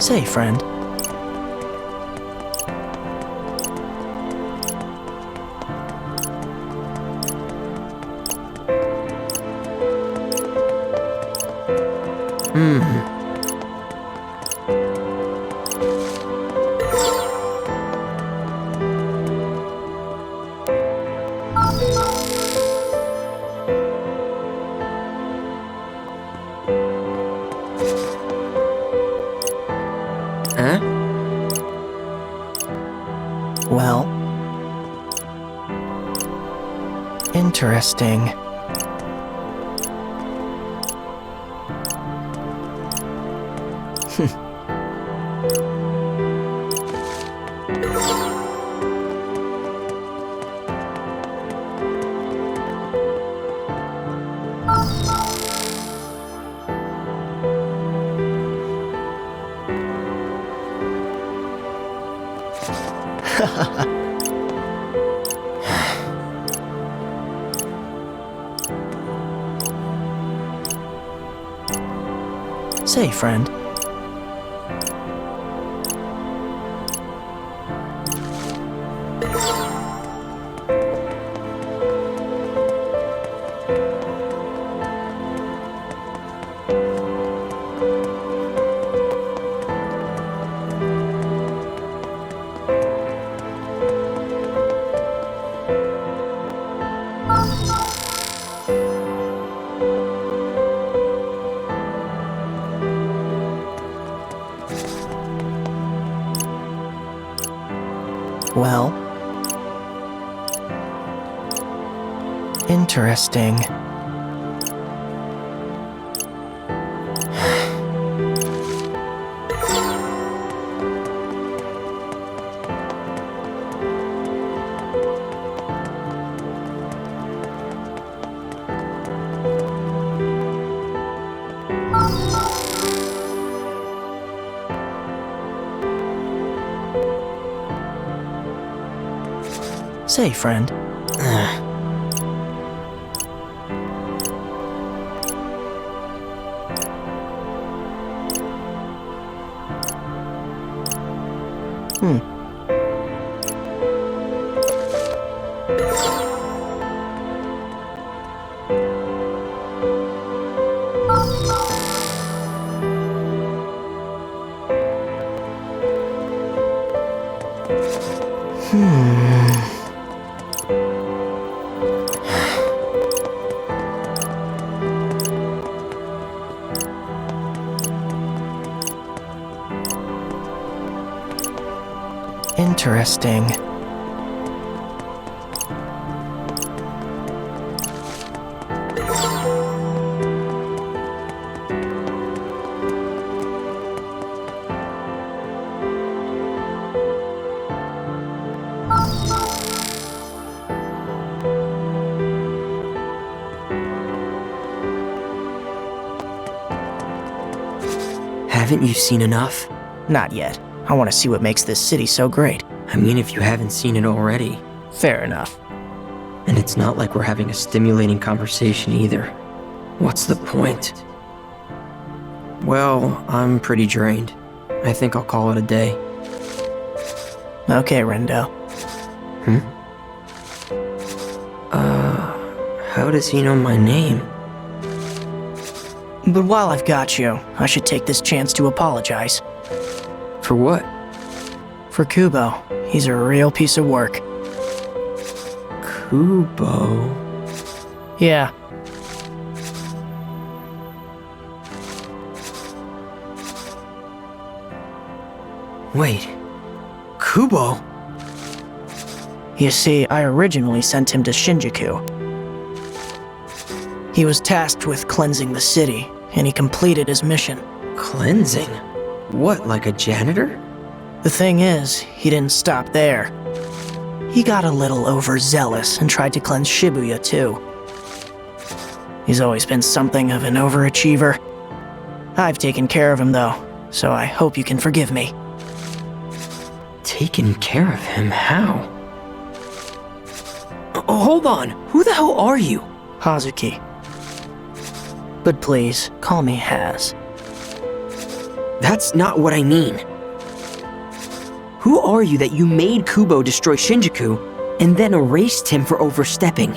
Say, friend. Huh? Well, interesting. Say, friend. Well, interesting. Say, friend. Interesting. Haven't you seen enough? Not yet. I want to see what makes this city so great. I mean, if you haven't seen it already. Fair enough. And it's not like we're having a stimulating conversation either. What's the point? Well, I'm pretty drained. I think I'll call it a day. Okay, Rindo. How does he know my name? But while I've got you, I should take this chance to apologize. For what? For Kubo. He's a real piece of work. Kubo? Yeah. Wait. Kubo? You see, I originally sent him to Shinjuku. He was tasked with cleansing the city, and he completed his mission. Cleansing? What, like a janitor? The thing is, he didn't stop there. He got a little overzealous and tried to cleanse Shibuya too. He's always been something of an overachiever. I've taken care of him though, so I hope you can forgive me. Taken care of him? How? Oh, hold on! Who the hell are you? Hazuki. But please, call me Haz. That's not what I mean. Who are you that you made Kubo destroy Shinjuku and then erased him for overstepping?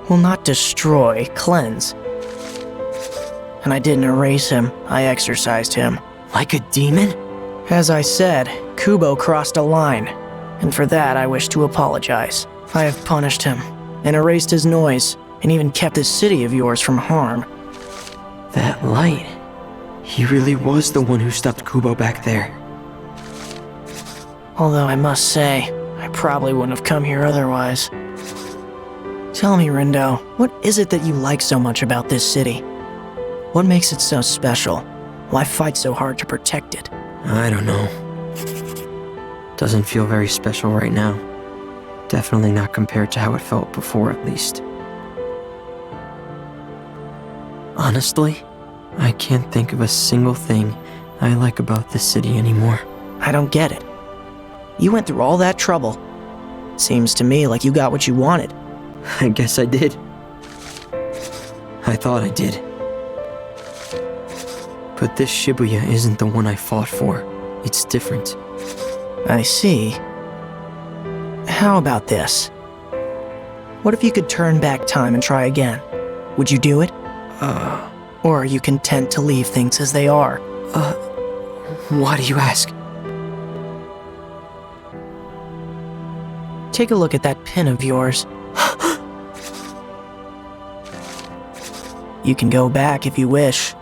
Well, not destroy, cleanse. And I didn't erase him, I exorcised him. Like a demon? As I said, Kubo crossed a line, and for that I wish to apologize. I have punished him, and erased his noise, and even kept this city of yours from harm. That light. He really was the one who stopped Kubo back there. Although I must say, I probably wouldn't have come here otherwise. Tell me, Rindo, what is it that you like so much about this city? What makes it so special? Why fight so hard to protect it? I don't know. Doesn't feel very special right now. Definitely not compared to how it felt before, at least. Honestly, I can't think of a single thing I like about this city anymore. I don't get it. You went through all that trouble. Seems to me like you got what you wanted. I guess I did. I thought I did. But this Shibuya isn't the one I fought for. It's different. I see. How about this? What if you could turn back time and try again? Would you do it? Or are you content to leave things as they are? Why do you ask? Take a look at that pin of yours. You can go back if you wish.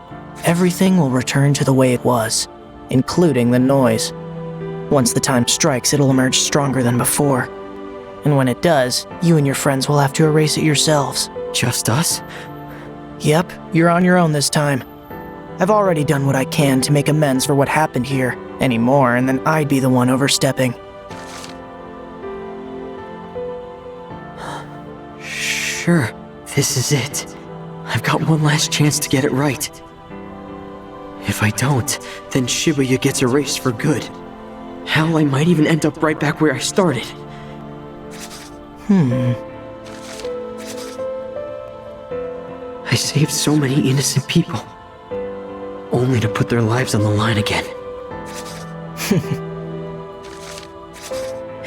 Everything will return to the way it was, including the noise. Once the time strikes, it'll emerge stronger than before. And when it does, you and your friends will have to erase it yourselves. Just us? Yep, you're on your own this time. I've already done what I can to make amends for what happened here. Any more, and then I'd be the one overstepping. Sure, this is it. I've got one last chance to get it right. If I don't, then Shibuya gets erased for good. Hell, I might even end up right back where I started. I saved so many innocent people, only to put their lives on the line again.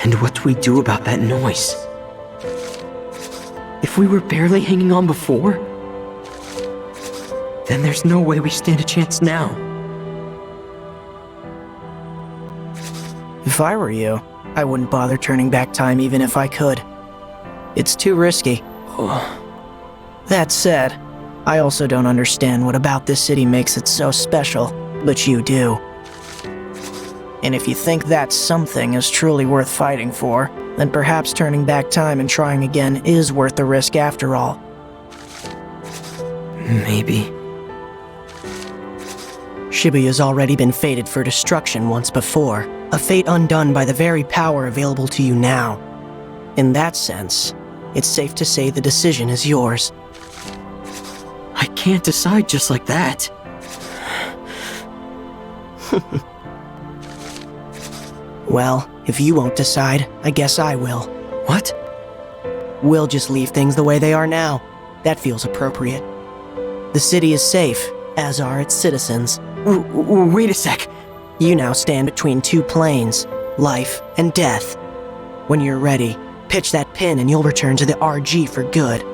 And what do we do about that noise? If we were barely hanging on before, then there's no way we stand a chance now. If I were you, I wouldn't bother turning back time even if I could. It's too risky. That said, I also don't understand what about this city makes it so special, but you do. And if you think that something is truly worth fighting for, then perhaps turning back time and trying again is worth the risk after all. Maybe. Shibuya's already been fated for destruction once before, a fate undone by the very power available to you now. In that sense, it's safe to say the decision is yours. I can't decide just like that. Well, if you won't decide, I guess I will. What? We'll just leave things the way they are now. That feels appropriate. The city is safe, as are its citizens. Wait a sec. You now stand between two planes, life and death. When you're ready, pitch that pin and you'll return to the RG for good.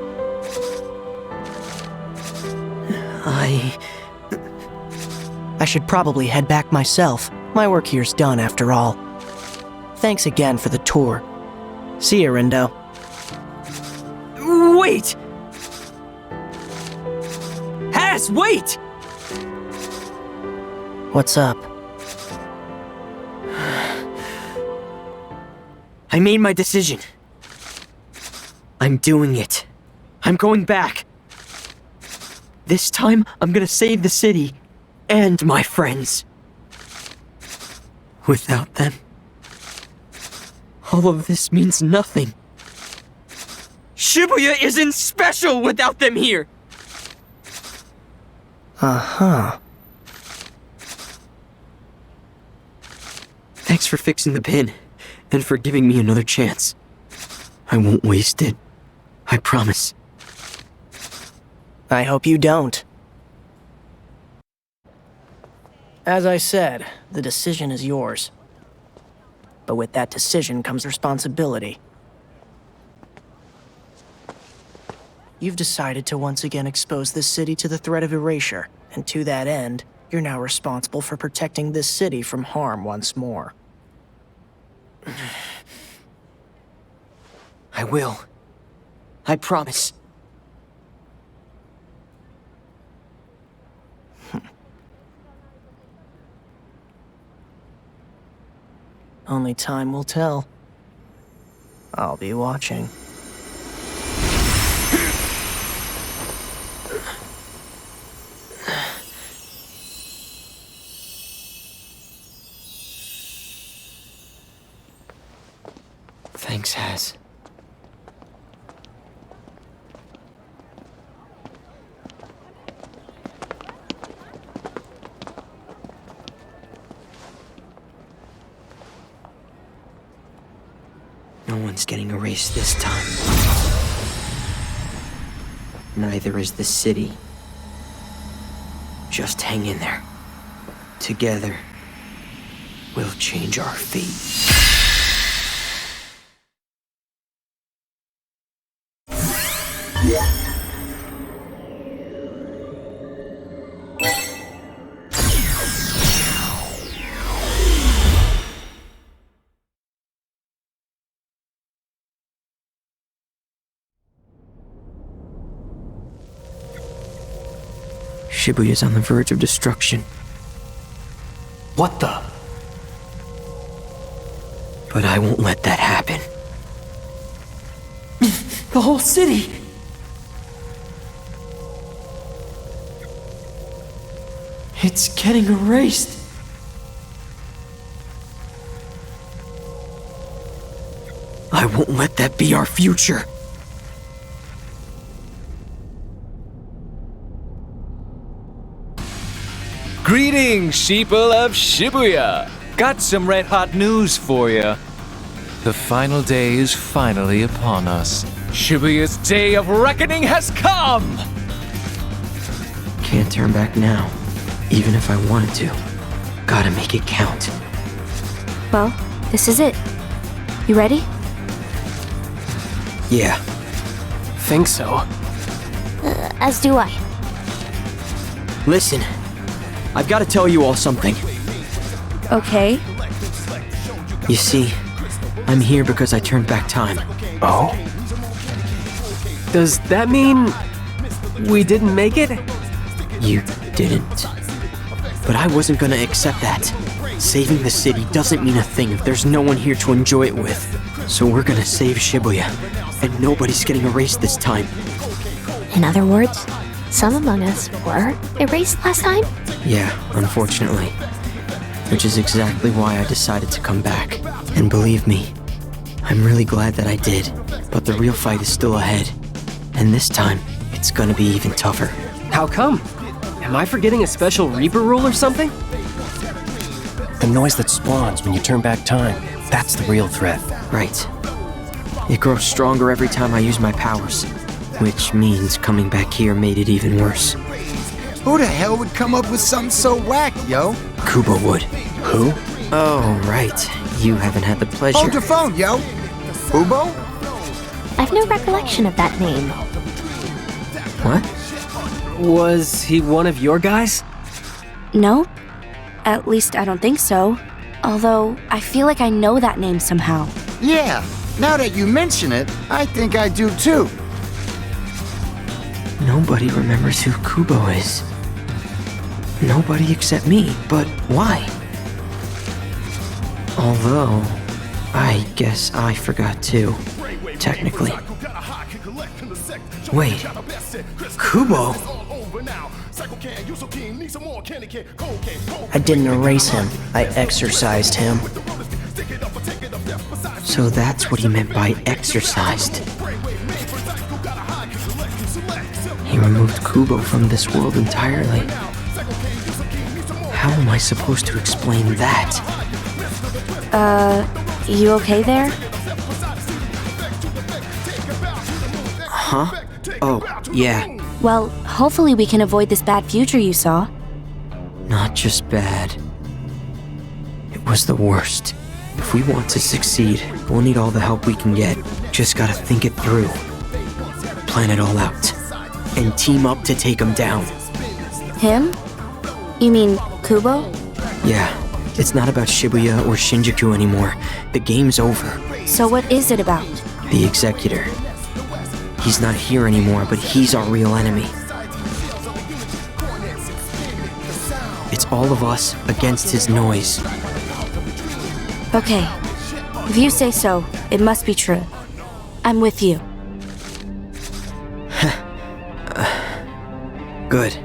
I should probably head back myself. My work here's done after all. Thanks again for the tour. See you, Rindo. Wait! Has, wait! What's up? I made my decision. I'm doing it. I'm going back. This time, I'm gonna save the city and my friends. Without them, all of this means nothing. Shibuya isn't special without them here! Uh-huh. Thanks for fixing the pin, and for giving me another chance. I won't waste it. I promise. I hope you don't. As I said, the decision is yours. But with that decision comes responsibility. You've decided to once again expose this city to the threat of erasure, and to that end, you're now responsible for protecting this city from harm once more. I will. I promise. Only time will tell. I'll be watching. Thanks, Haz. No one's getting erased this time. Neither is the city. Just hang in there. Together, we'll change our fate. Shibuya's on the verge of destruction. What the? But I won't let that happen. The whole city! It's getting erased. I won't let that be our future. Greetings, sheeple of Shibuya! Got some red-hot news for you. The final day is finally upon us. Shibuya's day of reckoning has come! Can't turn back now, even if I wanted to. Gotta make it count. Well, this is it. You ready? Yeah. Think so. As do I. Listen, I've got to tell you all something. Okay. You see, I'm here because I turned back time. Oh? Does that mean we didn't make it? You didn't. But I wasn't gonna accept that. Saving the city doesn't mean a thing if there's no one here to enjoy it with. So we're gonna save Shibuya, and nobody's getting erased this time. In other words, some among us were erased last time? Yeah, unfortunately. Which is exactly why I decided to come back. And believe me, I'm really glad that I did. But the real fight is still ahead. And this time, it's gonna be even tougher. How come? Am I forgetting a special Reaper rule or something? The noise that spawns when you turn back time, that's the real threat. Right. It grows stronger every time I use my powers. Which means coming back here made it even worse. Who the hell would come up with something so whack, yo? Kubo would. Who? Oh, right. You haven't had the pleasure. Hold your phone, yo! Ubo? I've no recollection of that name. What? Was he one of your guys? No? At least I don't think so. Although, I feel like I know that name somehow. Yeah, now that you mention it, I think I do too. Nobody remembers who Kubo is. Nobody except me, but why? Although, I guess I forgot too, technically. Wait, Kubo? I didn't erase him. I exorcised him. So that's what he meant by exorcised. He removed Kubo from this world entirely. How am I supposed to explain that? You okay there? Huh? Oh, yeah. Well, hopefully we can avoid this bad future you saw. Not just bad. It was the worst. If we want to succeed, we'll need all the help we can get. Just gotta think it through. Plan it all out. And team up to take him down. Him? You mean Kubo? Yeah, it's not about Shibuya or Shinjuku anymore. The game's over. So what is it about? The Executor. He's not here anymore, but he's our real enemy. It's all of us against his noise. Okay. If you say so, it must be true. I'm with you. Good.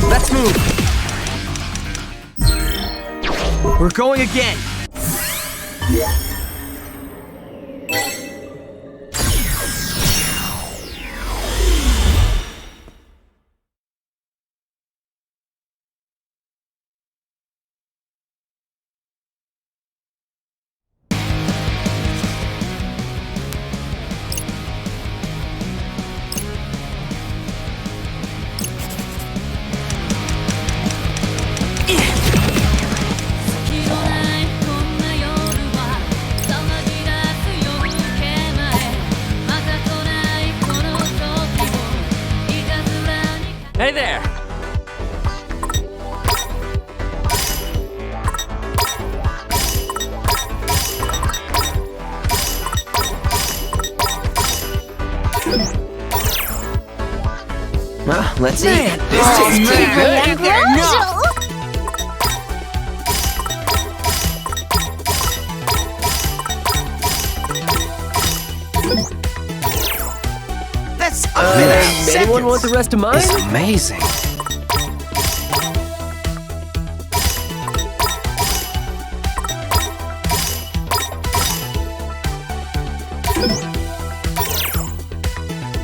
Let's move! We're going again! Hey there! Well, let's Man, eat. this tastes pretty good! That's a minute. Anyone want the rest of mine? It's amazing.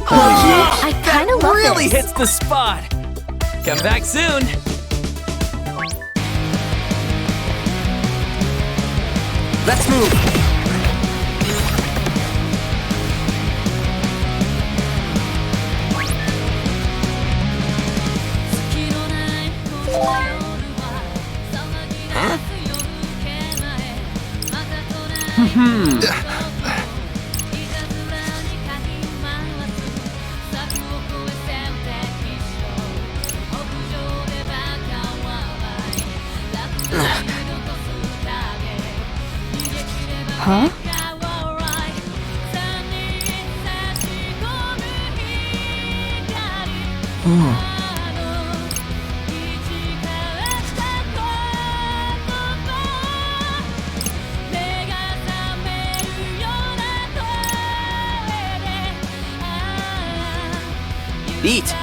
I kind of love Really this. hits the spot! Come back soon! Let's move! Huh? Eat.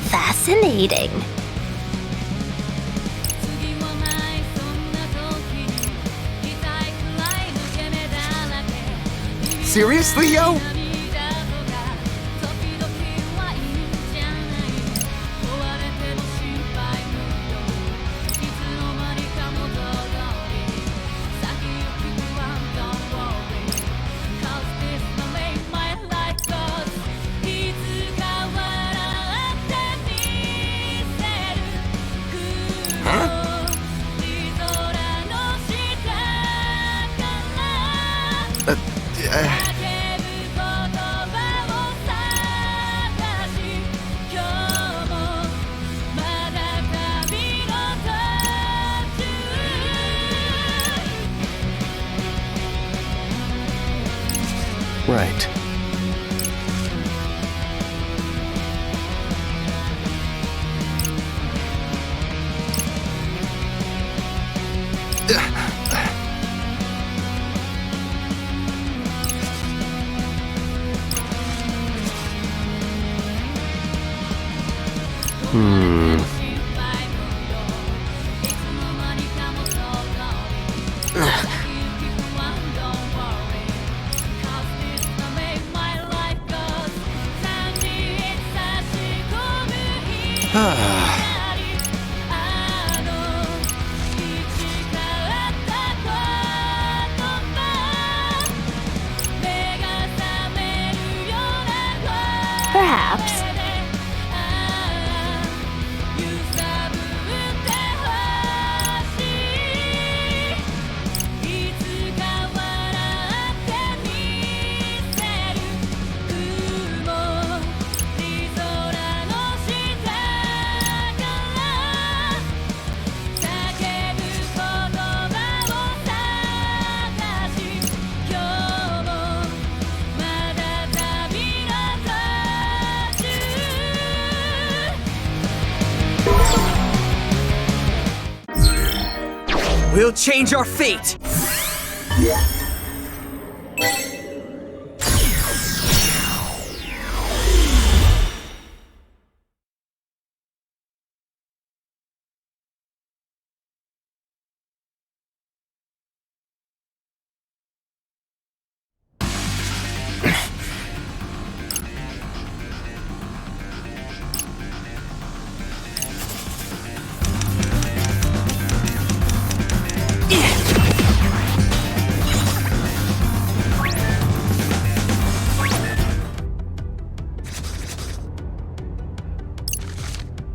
Fascinating. Seriously, yo? Right. Perhaps. We'll change our fate!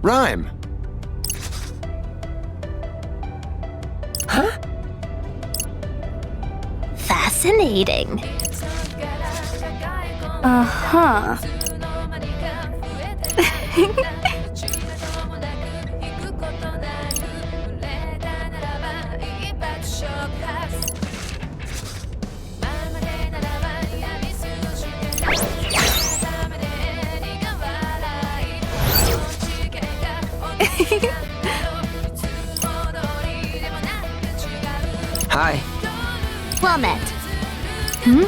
Rhyme. Fascinating. Uh-huh. Hi. Well met. Hmm?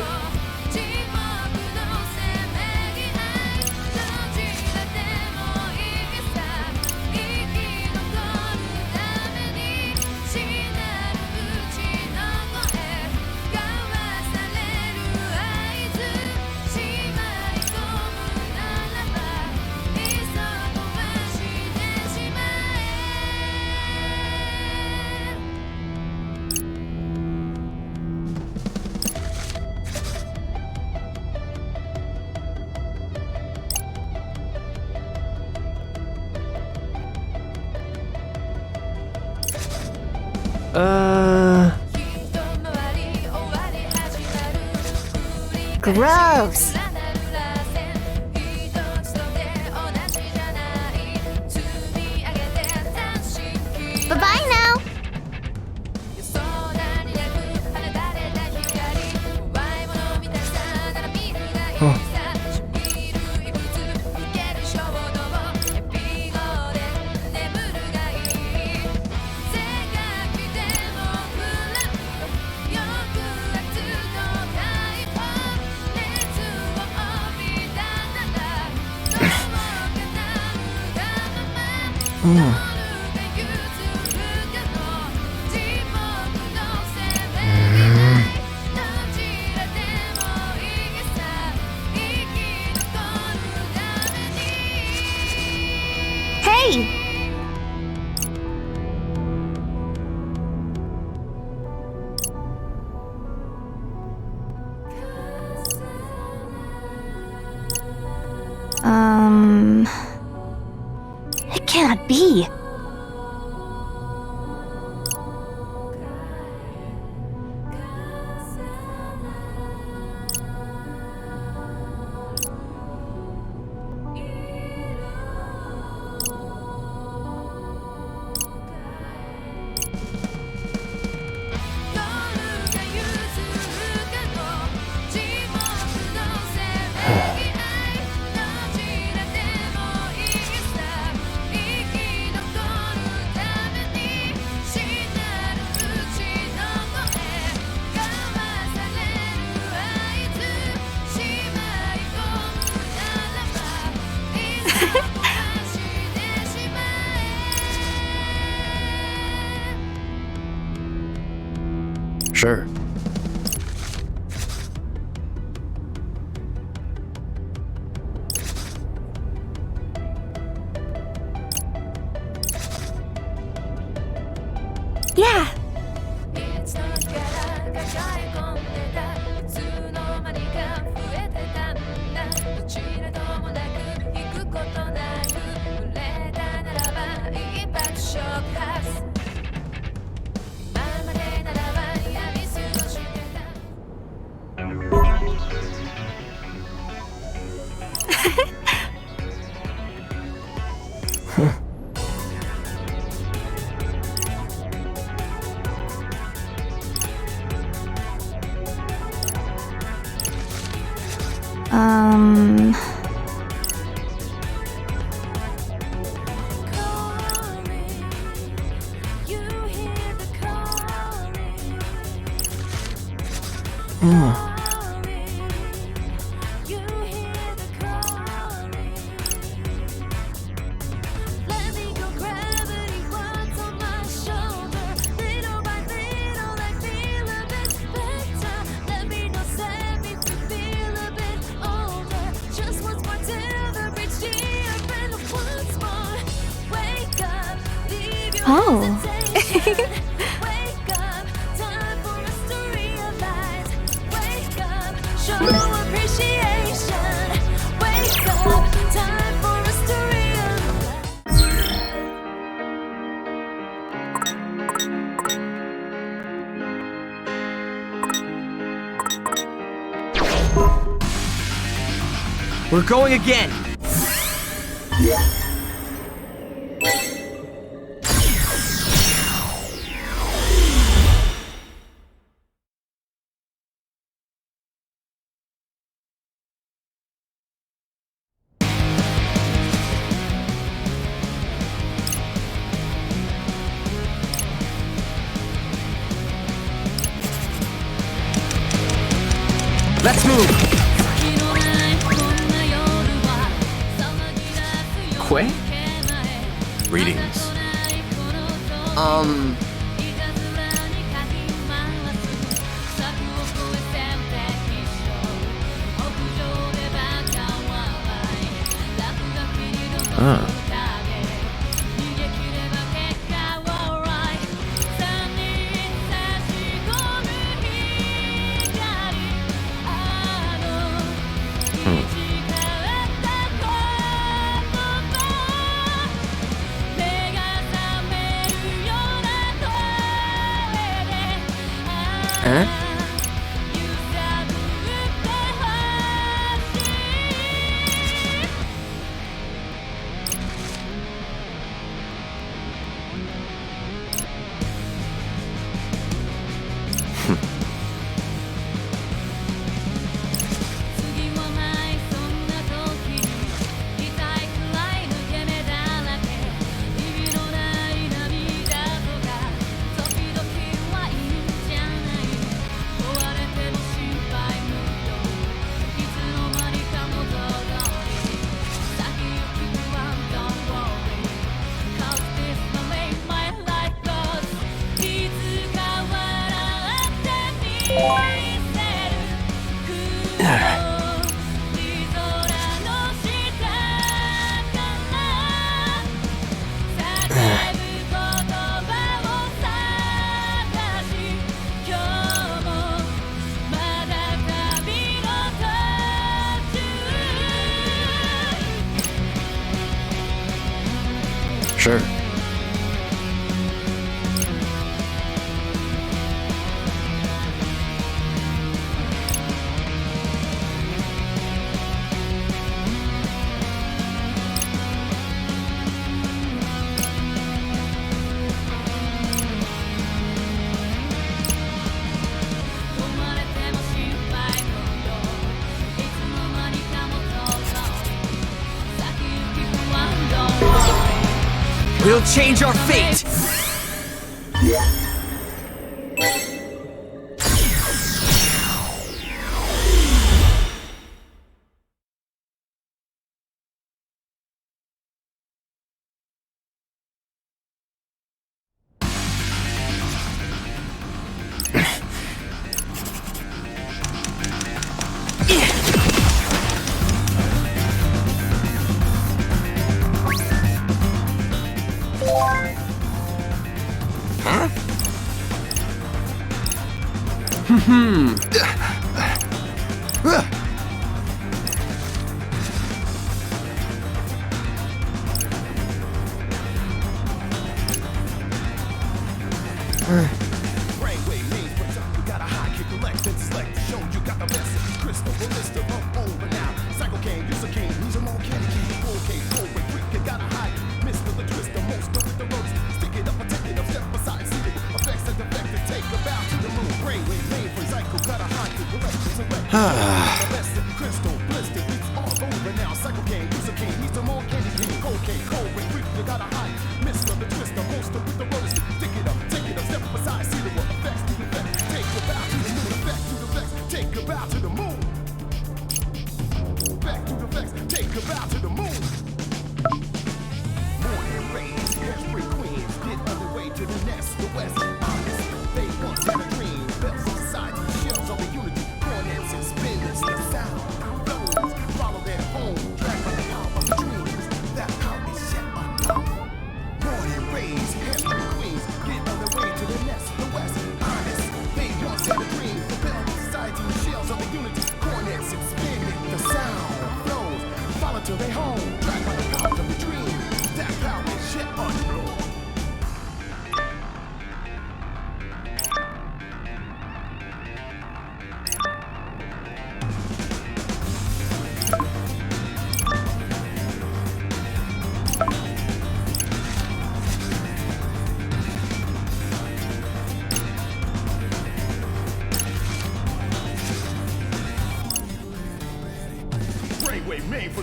Gross. Bye-bye now. Hey! It cannot be. Sure. Yeah. Um... Oh. We're going again! Let's move! Quay? Greetings. Huh? Sure. We'll change our fate!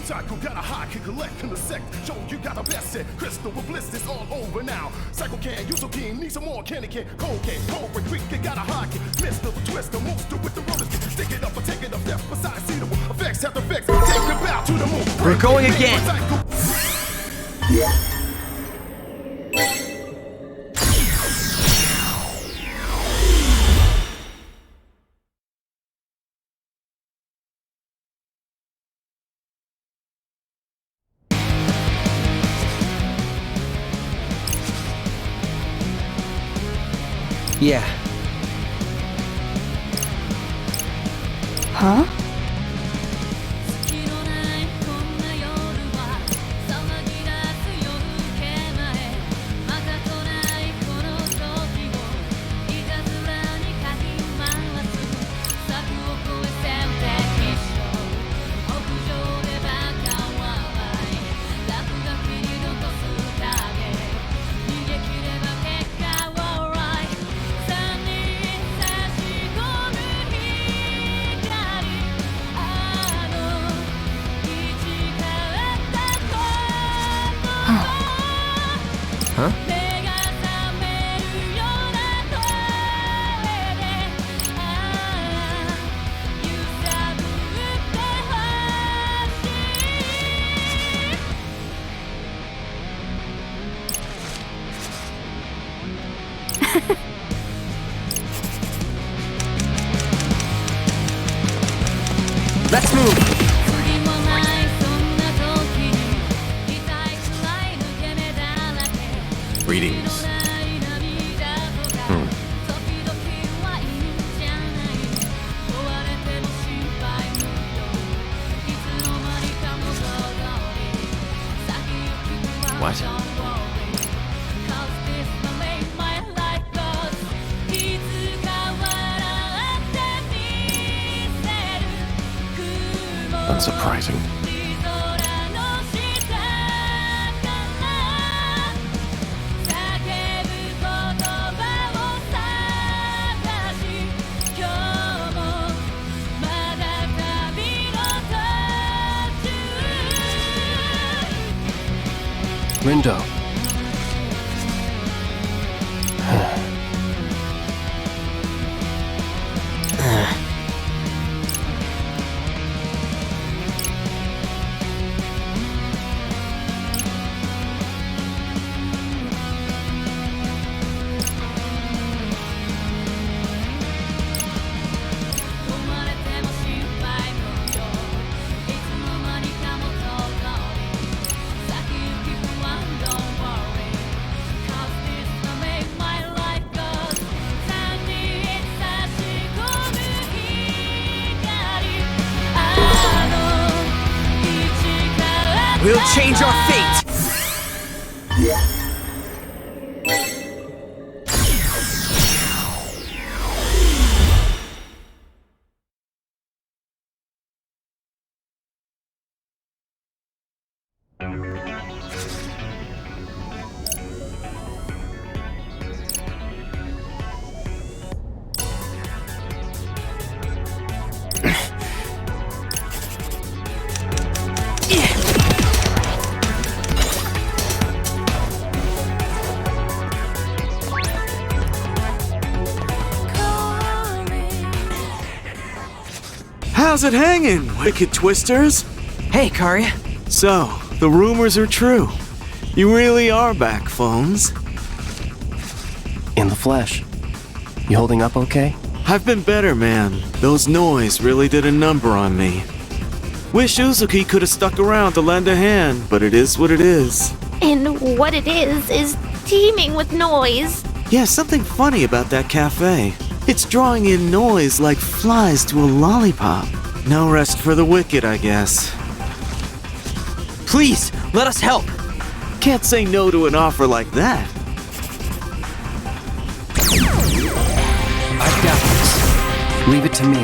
Psycho got a high, can collect in the sect. Show you got the best set. Crystal with bliss is all over now. Psycho can, you so keen, need some more candy can. Cold can, cold break, quick, got a high kick. Mr. the Twister, monster with the rollers. Stick it up or take it up, left beside see the effects have the effects. Take it bow to the moon. We're going again. Yeah. Huh? Huh? Let's move! Greetings. What? Unsurprising. Rindo. change our fate! How's it hanging, wicked twisters? Hey, Karya. So, the rumors are true. You really are back, phones. In the flesh. You holding up okay? I've been better, man. Those noise really did a number on me. Wish Uzuki could have stuck around to lend a hand, but it is what it is. And what it is teeming with noise. Yeah, something funny about that cafe. It's drawing in noise like flies to a lollipop. No rest for the wicked, I guess. Please, let us help. Can't say no to an offer like that. I've got this. Leave it to me.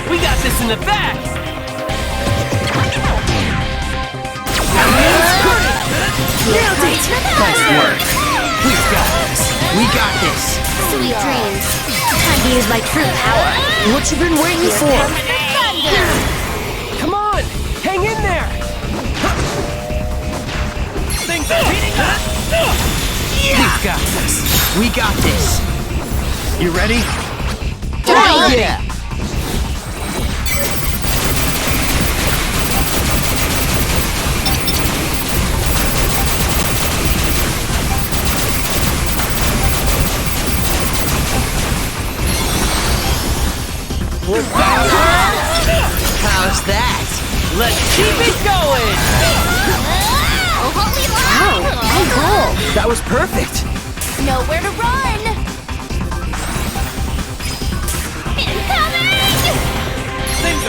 We got this in the back! Nailed it! Nice work. We've got this. We got this. Sweet dreams. Time to use my true power. What you been waiting for? Thunder! Come on! Hang in there! Things are heating up! We've got this. We got this. You ready? Oh, yeah! How's that? Let's keep it going! Oh, holy wow! That was perfect! Nowhere to run! Incoming!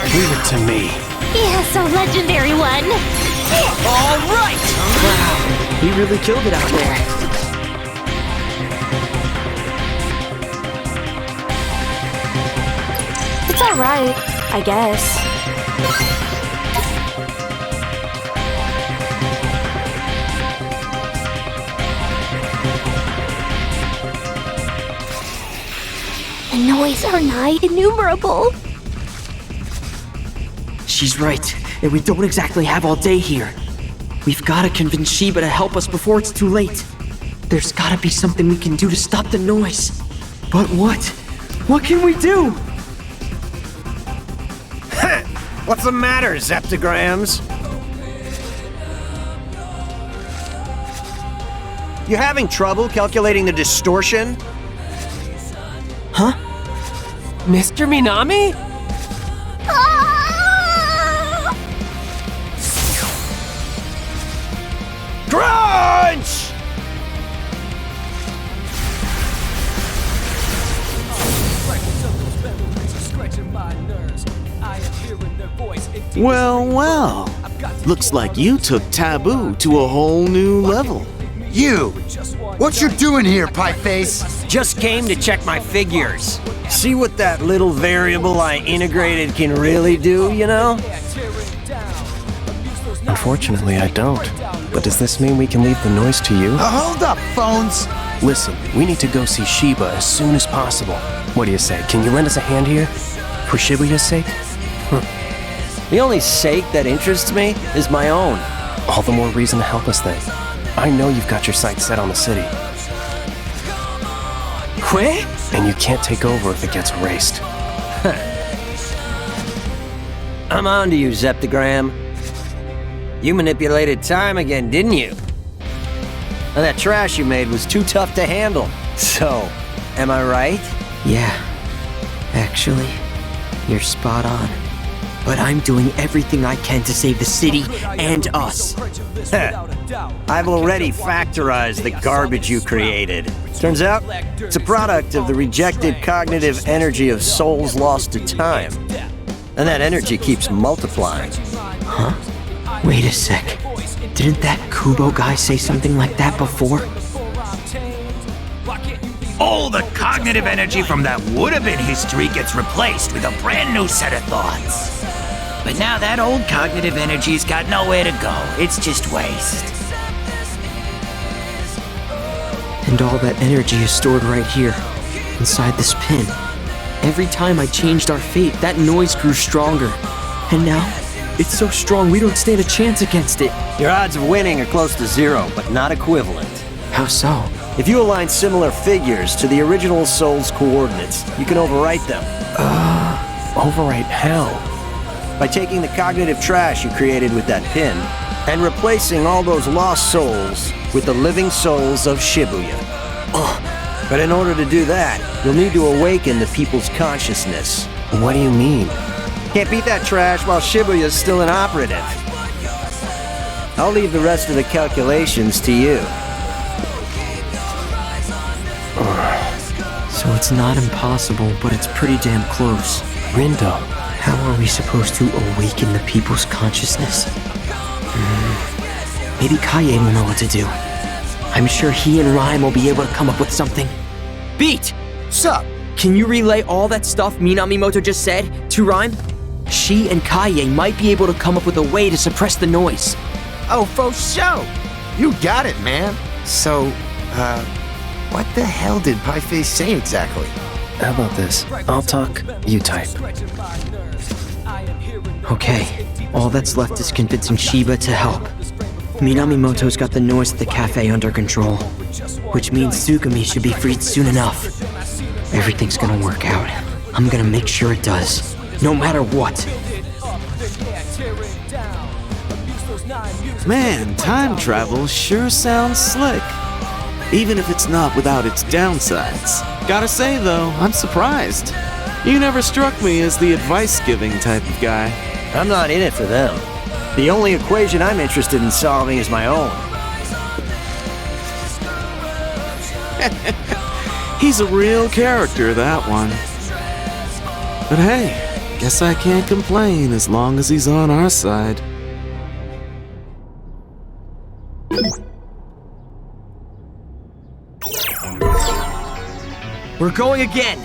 Leave it to me. Yes, a legendary one. All right! Wow, he really killed it out there. It's alright, I guess. The noise are nigh innumerable. She's right, and we don't exactly have all day here. We've gotta convince Shiba to help us before it's too late. There's gotta be something we can do to stop the noise. But what? What can we do? What's the matter, Zeptograms? You having trouble calculating the distortion? Huh? Mr. Minami? Ah! Crunch! Well, well. Looks like you took Taboo to a whole new level. You! What you doing here, Pieface? Just came to check my figures. See what that little variable I integrated can really do, you know? Unfortunately, I don't. But does this mean we can leave the noise to you? Hold up, phones! Listen, we need to go see Shiba as soon as possible. What do you say? Can you lend us a hand here? For Shibuya's sake? The only sake that interests me is my own. All the more reason to help us then. I know you've got your sights set on the city. Quit? And you can't take over if it gets erased. I'm on to you, Zeptogram. You manipulated time again, didn't you? Now, that trash you made was too tough to handle. So, am I right? Yeah. Actually, you're spot on. But I'm doing everything I can to save the city and us. I've already factorized the garbage you created. Turns out, it's a product of the rejected cognitive energy of souls lost to time. And that energy keeps multiplying. Huh? Wait a sec. Didn't that Kubo guy say something like that before? All the cognitive energy from that would-have-been history gets replaced with a brand new set of thoughts. But now that old cognitive energy's got nowhere to go. It's just waste. And all that energy is stored right here, inside this pin. Every time I changed our fate, that noise grew stronger. And now, it's so strong we don't stand a chance against it. Your odds of winning are close to zero, but not equivalent. How so? If you align similar figures to the original soul's coordinates, you can overwrite them. Overwrite how? By taking the cognitive trash you created with that pin, and replacing all those lost souls with the living souls of Shibuya. But in order to do that, you'll need to awaken the people's consciousness. What do you mean? Can't beat that trash while Shibuya's still inoperative. I'll leave the rest of the calculations to you. So it's not impossible, but it's pretty damn close. Rindo. How are we supposed to awaken the people's consciousness? Maybe Kaye will know what to do. I'm sure he and Rhyme will be able to come up with something. Beat! Sup? Can you relay all that stuff Minamimoto just said to Rhyme? She and Kaye might be able to come up with a way to suppress the noise. Oh, for sure. You got it, man. So, what the hell did Pieface say exactly? How about this? I'll talk, you type. Okay, all that's left is convincing Shiba to help. Minamimoto's got the noise at the cafe under control, which means Tsugumi should be freed soon enough. Everything's gonna work out. I'm gonna make sure it does, no matter what. Man, time travel sure sounds slick. Even if it's not without its downsides. Gotta say though, I'm surprised. You never struck me as the advice-giving type of guy. I'm not in it for them. The only equation I'm interested in solving is my own. He's a real character, that one. But hey, guess I can't complain as long as he's on our side. We're going again!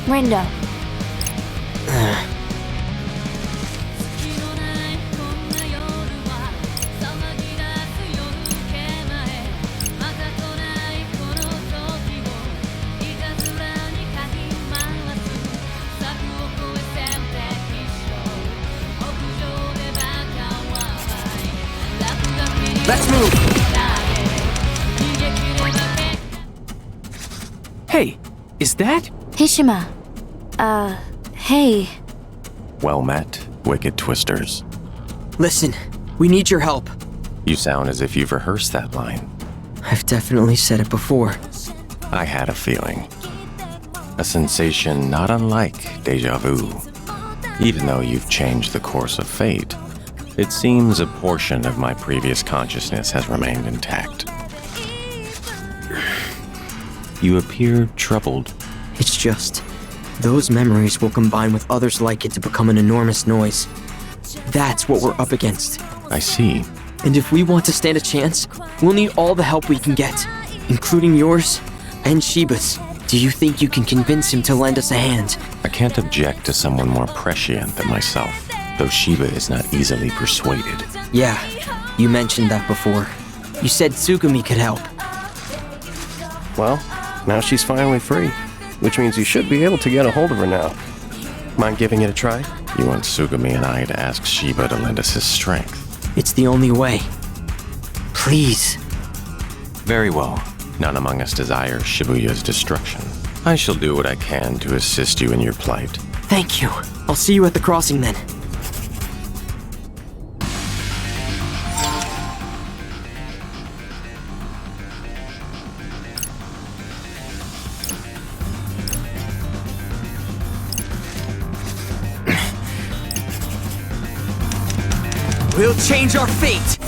Rindo. Let's move! Hey, is that? Hishima. Hey. Well met, wicked twisters. Listen, we need your help. You sound as if you've rehearsed that line. I've definitely said it before. I had a feeling. A sensation not unlike deja vu. Even though you've changed the course of fate, it seems a portion of my previous consciousness has remained intact. You appear troubled. It's just, those memories will combine with others like it to become an enormous noise. That's what we're up against. I see. And if we want to stand a chance, we'll need all the help we can get, including yours and Shiba's. Do you think you can convince him to lend us a hand? I can't object to someone more prescient than myself, though Shiba is not easily persuaded. Yeah, you mentioned that before. You said Tsugumi could help. Well, now she's finally free, which means you should be able to get a hold of her now. Mind giving it a try? You want Tsugumi and I to ask Shiba to lend us his strength? It's the only way. Please. Very well. None among us desires Shibuya's destruction. I shall do what I can to assist you in your plight. Thank you. I'll see you at the crossing then. We'll change our fate!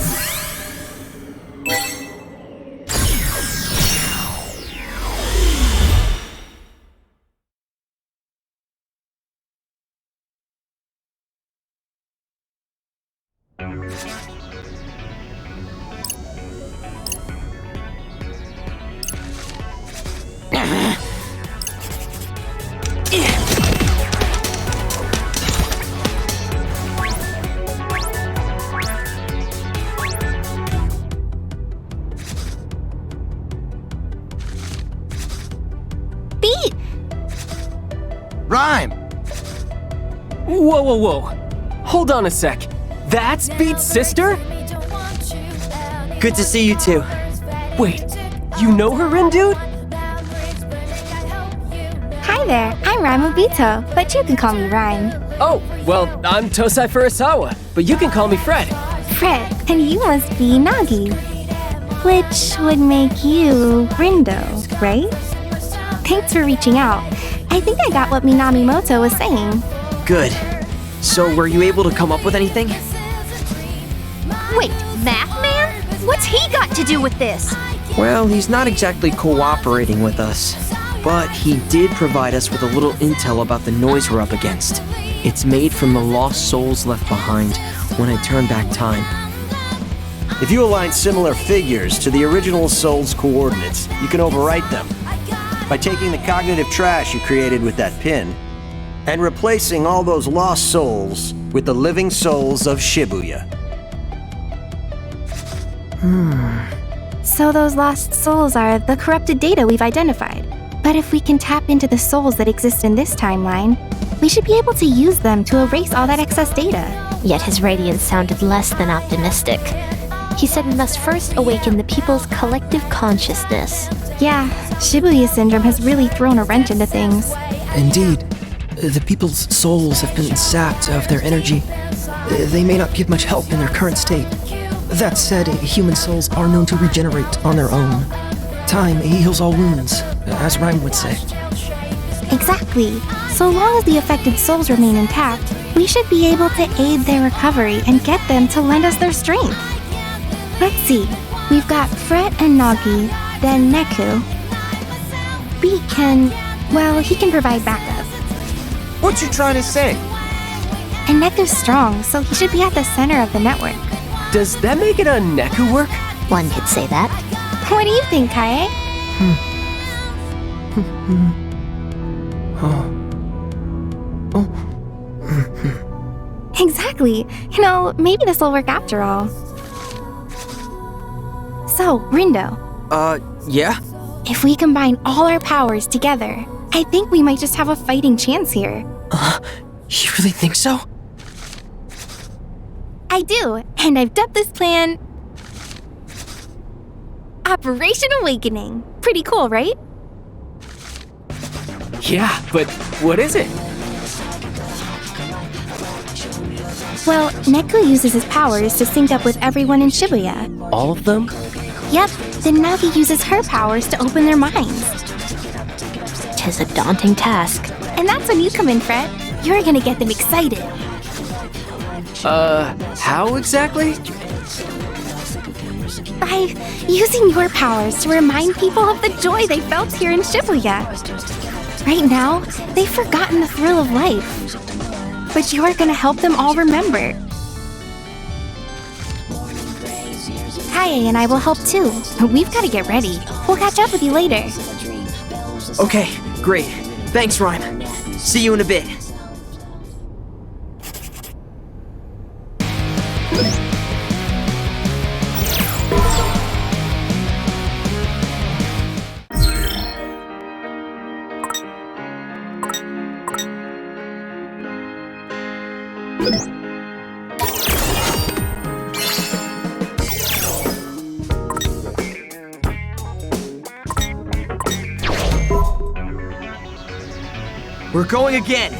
Beat! Rhyme! Whoa, whoa, whoa. Hold on a sec. That's Beat's sister? Good to see you too. Wait, you know her, Rindo? Hi there, I'm Rhyme Obito, but you can call me Rhyme. Oh, well, I'm Tosai Furusawa, but you can call me Fred. Fred, and you must be Nagi. Which would make you Rindo, right? Thanks for reaching out. I think I got what Minamimoto was saying. Good. So, were you able to come up with anything? Wait, Math Man? What's he got to do with this? Well, he's not exactly cooperating with us. But he did provide us with a little intel about the noise we're up against. It's made from the lost souls left behind when I turn back time. If you align similar figures to the original soul's coordinates, you can overwrite them by taking the cognitive trash you created with that pin and replacing all those lost souls with the living souls of Shibuya. So those lost souls are the corrupted data we've identified. But if we can tap into the souls that exist in this timeline, we should be able to use them to erase all that excess data. Yet his radiance sounded less than optimistic. He said we must first awaken the people's collective consciousness. Yeah, Shibuya syndrome has really thrown a wrench into things. Indeed. The people's souls have been sapped of their energy. They may not give much help in their current state. That said, human souls are known to regenerate on their own. Time heals all wounds, as Rhyme would say. Exactly. So long as the affected souls remain intact, we should be able to aid their recovery and get them to lend us their strength. Let's see. We've got Fret and Nagi, then Neku. Beat can... well, he can provide backup. What you trying to say? And Neku's strong, so he should be at the center of the network. Does that make it a Neku work? One could say that. What do you think, Kae? Exactly. You know, maybe this will work after all. So, Rindo. Yeah? If we combine all our powers together, I think we might just have a fighting chance here. You really think so? I do, and I've dubbed this plan Operation Awakening. Pretty cool, right? Yeah, but what is it? Well, Neku uses his powers to sync up with everyone in Shibuya. All of them? Yep, then Nagi uses her powers to open their minds. Tis a daunting task. And that's when you come in, Fred. You're gonna get them excited. How exactly? By using your powers to remind people of the joy they felt here in Shibuya. Right now, they've forgotten the thrill of life. But you're gonna help them all remember. Kaie and I will help too. We've gotta get ready. We'll catch up with you later. Okay, great. Thanks, Rhyme. See you in a bit. We're going again!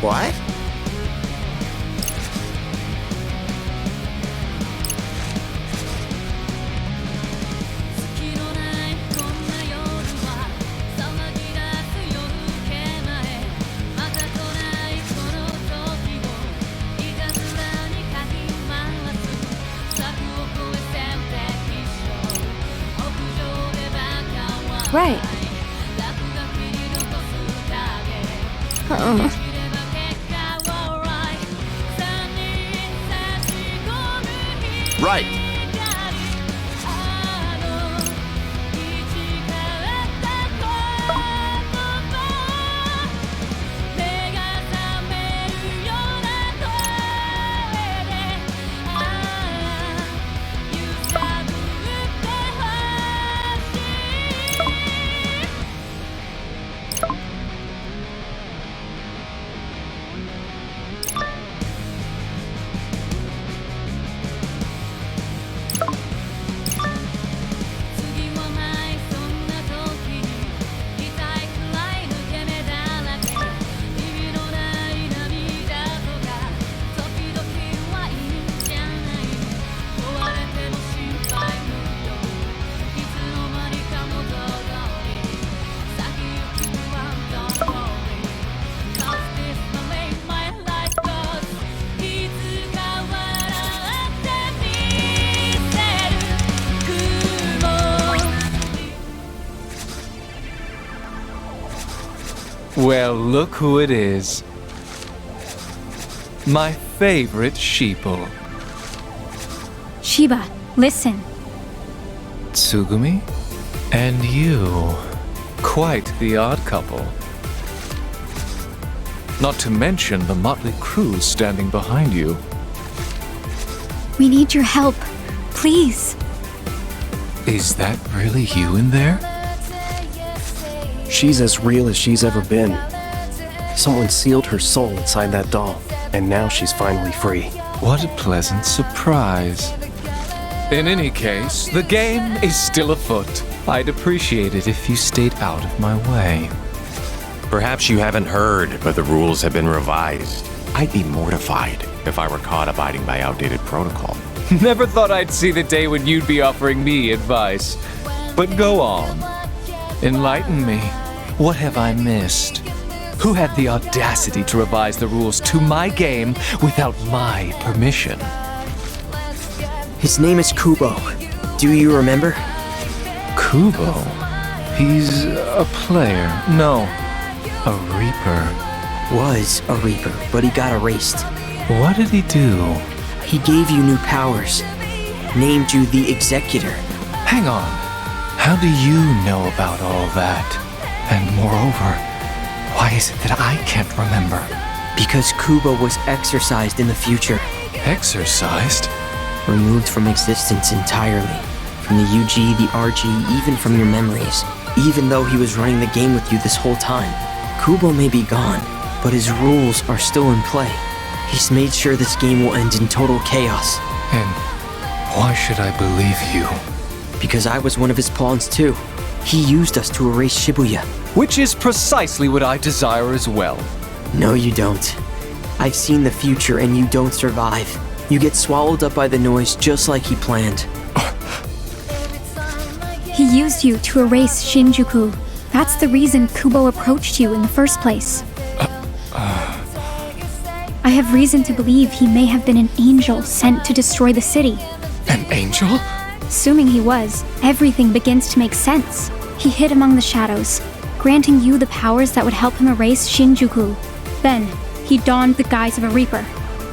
What? Right. Right. Well, look who it is. My favorite sheeple. Shiba, listen. Tsugumi? And you. Quite the odd couple. Not to mention the motley crew standing behind you. We need your help. Please. Is that really you in there? She's as real as she's ever been. Someone sealed her soul inside that doll, and now she's finally free. What a pleasant surprise. In any case, the game is still afoot. I'd appreciate it if you stayed out of my way. Perhaps you haven't heard, but the rules have been revised. I'd be mortified if I were caught abiding by outdated protocol. Never thought I'd see the day when you'd be offering me advice. But go on. Enlighten me. What have I missed? Who had the audacity to revise the rules to my game without my permission? His name is Kubo. Do you remember? Kubo? He's a player. No, a Reaper. Was a Reaper, but he got erased. What did he do? He gave you new powers. Named you the Executor. Hang on. How do you know about all that? And moreover, why is it that I can't remember? Because Kubo was exorcised in the future. Exorcised? Removed from existence entirely. From the UG, the RG, even from your memories. Even though he was running the game with you this whole time. Kubo may be gone, but his rules are still in play. He's made sure this game will end in total chaos. And why should I believe you? Because I was one of his pawns too. He used us to erase Shibuya. Which is precisely what I desire as well. No, you don't. I've seen the future and you don't survive. You get swallowed up by the noise just like he planned. He used you to erase Shinjuku. That's the reason Kubo approached you in the first place. I have reason to believe he may have been an angel sent to destroy the city. An angel? Assuming he was, everything begins to make sense. He hid among the shadows, granting you the powers that would help him erase Shinjuku. Then, he donned the guise of a Reaper,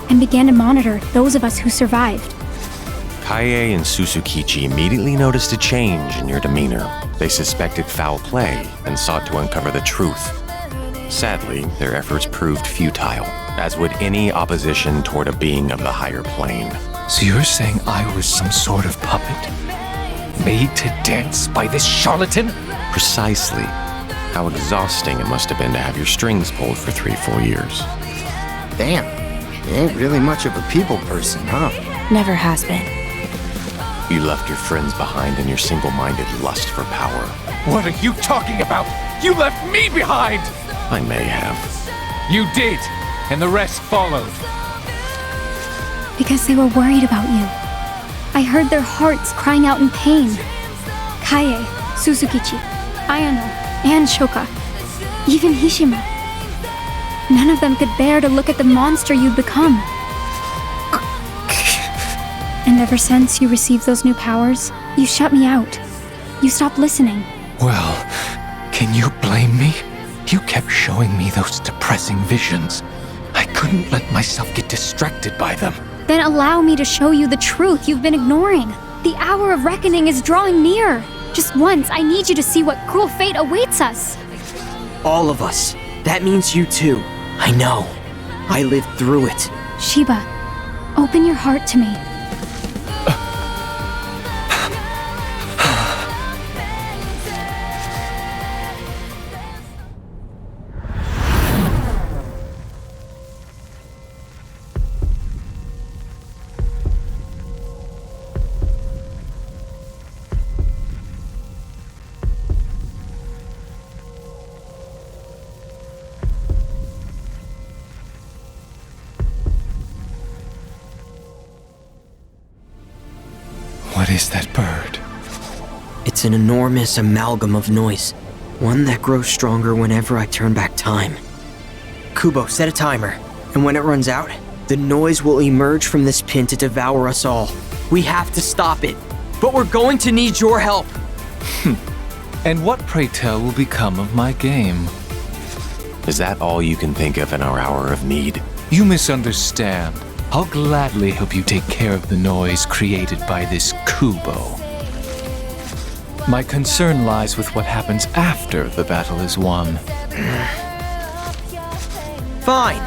and began to monitor those of us who survived. Kaie and Susukichi immediately noticed a change in your demeanor. They suspected foul play and sought to uncover the truth. Sadly, their efforts proved futile, as would any opposition toward a being of the higher plane. So you're saying I was some sort of puppet? Made to dance by this charlatan? Precisely. How exhausting it must have been to have your strings pulled for 3 full years. Damn, you ain't really much of a people person, huh? Never has been. You left your friends behind in your single-minded lust for power. What are you talking about? You left me behind! I may have. You did, and the rest followed. Because they were worried about you. I heard their hearts crying out in pain. Kaie, Suzukichi, Ayano, and Shoka. Even Hishima. None of them could bear to look at the monster you'd become. And ever since you received those new powers, you shut me out. You stopped listening. Well, can you blame me? You kept showing me those depressing visions. I couldn't let myself get distracted by them. Then allow me to show you the truth you've been ignoring. The hour of reckoning is drawing near. Just once, I need you to see what cruel fate awaits us. All of us. That means you too. I know. I lived through it. Shiba, open your heart to me. What is that bird? It's an enormous amalgam of noise. One that grows stronger whenever I turn back time. Kubo, set a timer. And when it runs out, the noise will emerge from this pin to devour us all. We have to stop it. But we're going to need your help. And what, pray tell, will become of my game? Is that all you can think of in our hour of need? You misunderstand. I'll gladly help you take care of the noise created by this Kubo. My concern lies with what happens after the battle is won. Fine.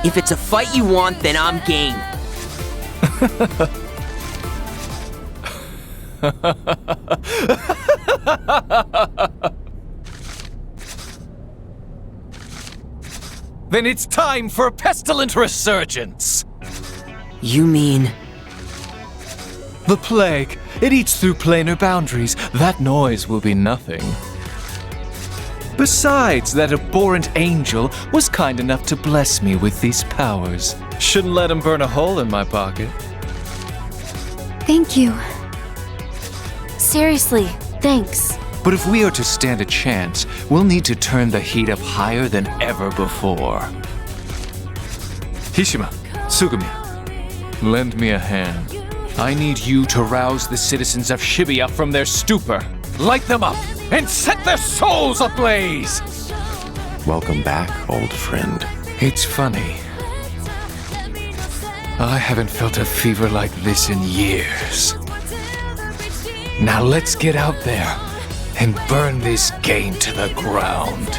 If it's a fight you want, then I'm game. Then it's time for a pestilent resurgence! You mean... The plague. It eats through planar boundaries. That noise will be nothing. Besides, that abhorrent angel was kind enough to bless me with these powers. Shouldn't let him burn a hole in my pocket. Thank you. Seriously, thanks. But if we are to stand a chance, we'll need to turn the heat up higher than ever before. Hishima, Tsugumi, lend me a hand. I need you to rouse the citizens of Shibuya from their stupor, light them up, and set their souls ablaze! Welcome back, old friend. It's funny. I haven't felt a fever like this in years. Now let's get out there and burn this game to the ground.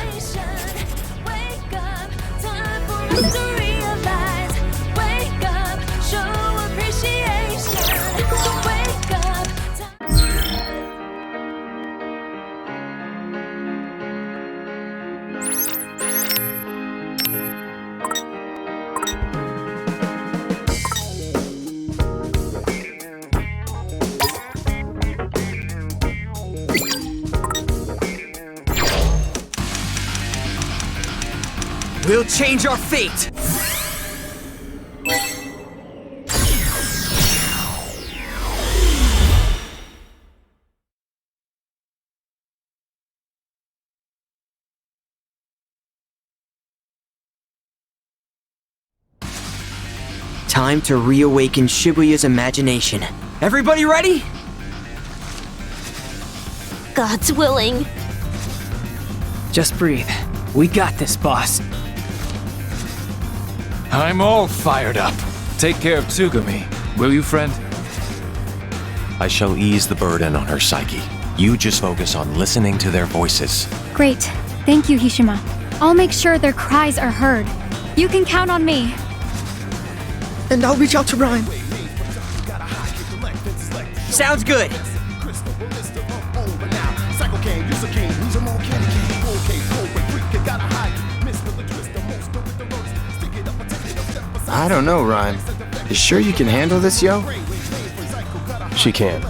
We'll change our fate! Time to reawaken Shibuya's imagination. Everybody ready? God's willing. Just breathe. We got this, boss. I'm all fired up. Take care of Tsugumi, will you, friend? I shall ease the burden on her psyche. You just focus on listening to their voices. Great. Thank you, Hishima. I'll make sure their cries are heard. You can count on me. and I'll reach out to Rhyme. Sounds good. I don't know, Rhyme. You sure you can handle this, yo? She can.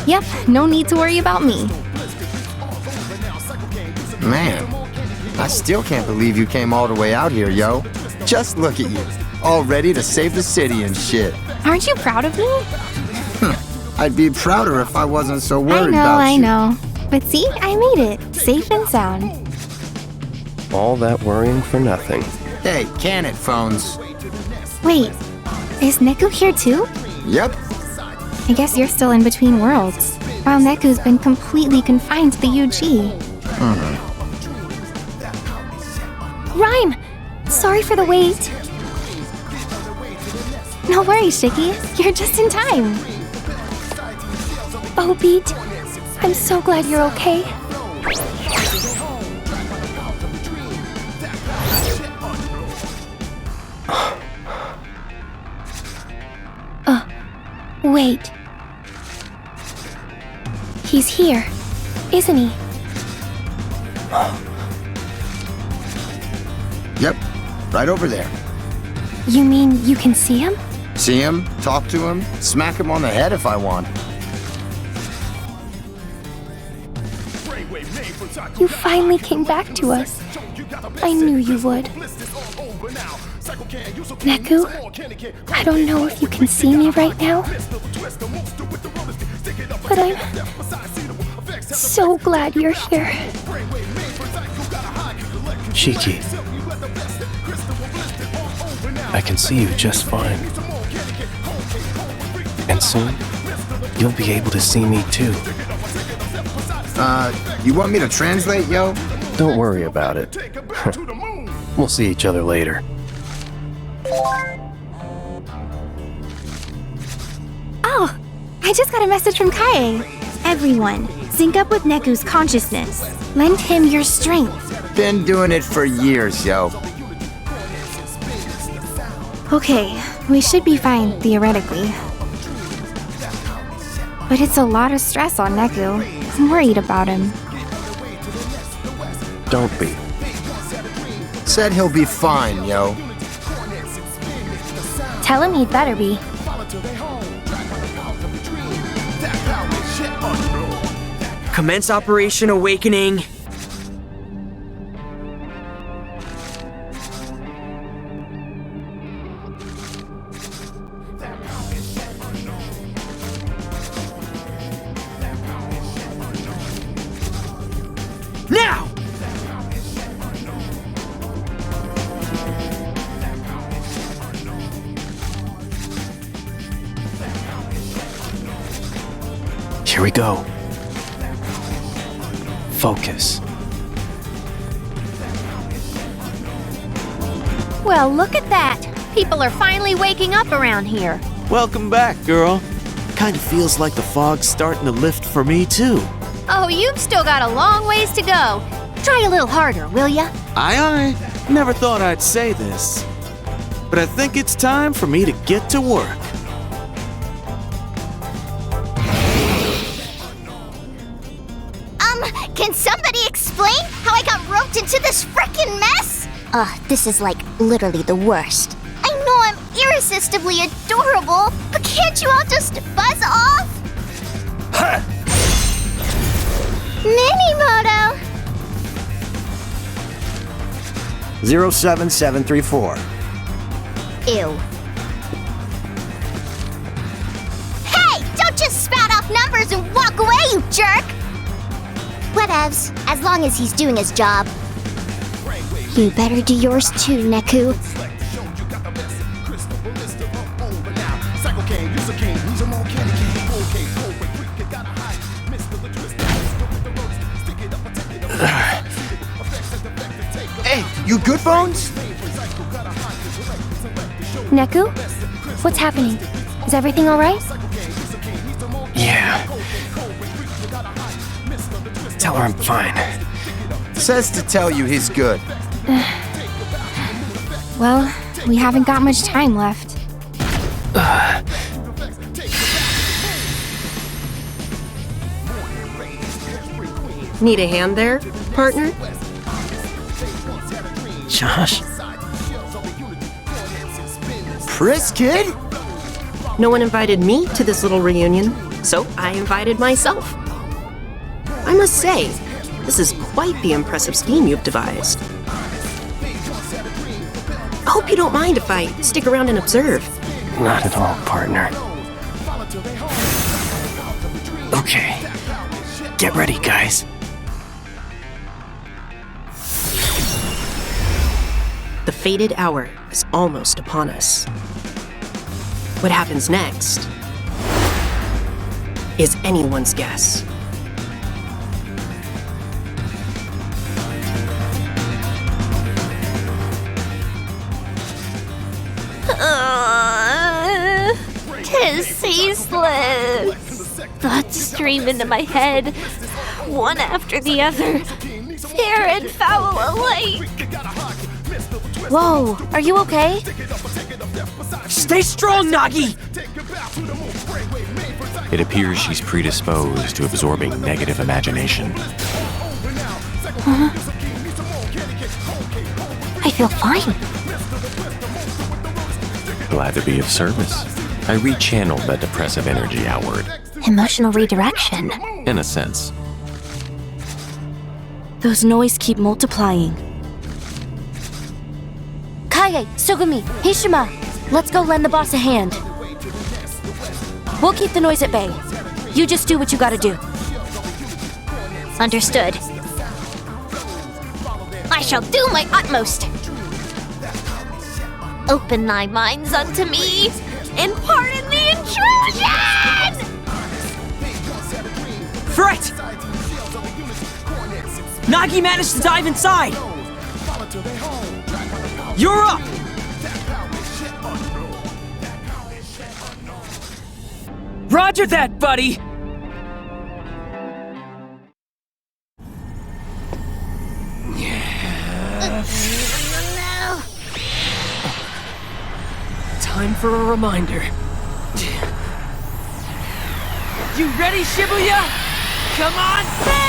Yep, no need to worry about me. Man, I still can't believe you came all the way out here, yo. Just look at you, all ready to save the city and shit. Aren't you proud of me? I'd be prouder if I wasn't so worried about you. I know. But see, I made it, safe and sound. All that worrying for nothing. Hey, can it, phones? Wait, is Neku here too? Yep. I guess you're still in between worlds, while Neku's been completely confined to the UG. Rhyme! Sorry for the wait. No worries, Shiki. You're just in time. Oh, Beat. I'm so glad you're okay. Wait. He's here, isn't he? Yep, right over there. You mean you can see him? See him, talk to him, smack him on the head if I want. You finally came back to us. I knew you would. Neku, I don't know if you can see me right now, but I'm so glad you're here. Shiki, I can see you just fine. And soon, you'll be able to see me too. You want me to translate, yo? Don't worry about it. We'll see each other later. Oh, I just got a message from Kaie. Everyone, sync up with Neku's consciousness. Lend him your strength. Been doing it for years, yo. Okay, we should be fine, theoretically. But it's a lot of stress on Neku. I'm worried about him. Don't be. Said he'll be fine, yo. Tell him he'd better be. Commence Operation Awakening. Now! Here we go. Focus. Well, look at that. People are finally waking up around here. Welcome back, girl. Kind of feels like the fog's starting to lift for me, too. Oh, you've still got a long ways to go. Try a little harder, will ya? Aye. Never thought I'd say this. But I think it's time for me to get to work. Can somebody explain how I got roped into this frickin' mess? This is like literally the worst. I know I'm irresistibly adorable, but can't you all just buzz off? Minimoto! 07734. Ew. Hey! Don't just spout off numbers and walk away, you jerk! Whatevs, as long as he's doing his job. You better do yours too, Neku. Hey, you good, Bones? Neku? What's happening? Is everything alright? Yeah. Tell her I'm fine. Says to tell you he's good. Well, we haven't got much time left. Need a hand there, partner? Josh? Pris, kid? No one invited me to this little reunion, so I invited myself. I must say, this is quite the impressive scheme you've devised. I hope you don't mind if I stick around and observe. Not at all, partner. Okay. Get ready, guys. The fated hour is almost upon us. What happens next is anyone's guess. Tis ceaseless. Thoughts stream into my head, one after the other. Fair and foul alike. Whoa, are you okay? Stay strong, Nagi! It appears she's predisposed to absorbing negative imagination. I feel fine. Glad to be of service. I rechanneled that depressive energy outward. Emotional redirection. In a sense. Those noise keep multiplying. Kaie, Sugumi, Hishima, let's go lend the boss a hand. We'll keep the noise at bay. You just do what you gotta do. Understood. I shall do my utmost. Open thy minds unto me, and pardon the intrusion! Fret! Nagi managed to dive inside! You're up! Roger that, buddy! Time for a reminder. You ready, Shibuya? Come on, sing!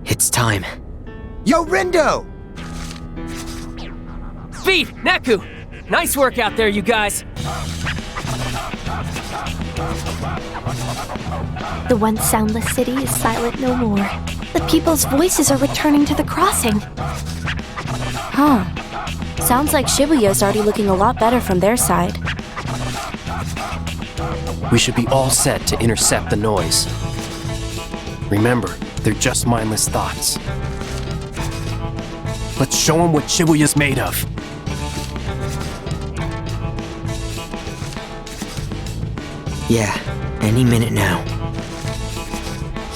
It's time. Yo, Rindo! Speed! Neku! Nice work out there, you guys! The once soundless city is silent no more. The people's voices are returning to the crossing. Huh. Sounds like Shibuya's already looking a lot better from their side. We should be all set to intercept the noise. Remember, they're just mindless thoughts. Let's show them what Shibuya's made of. Yeah, any minute now.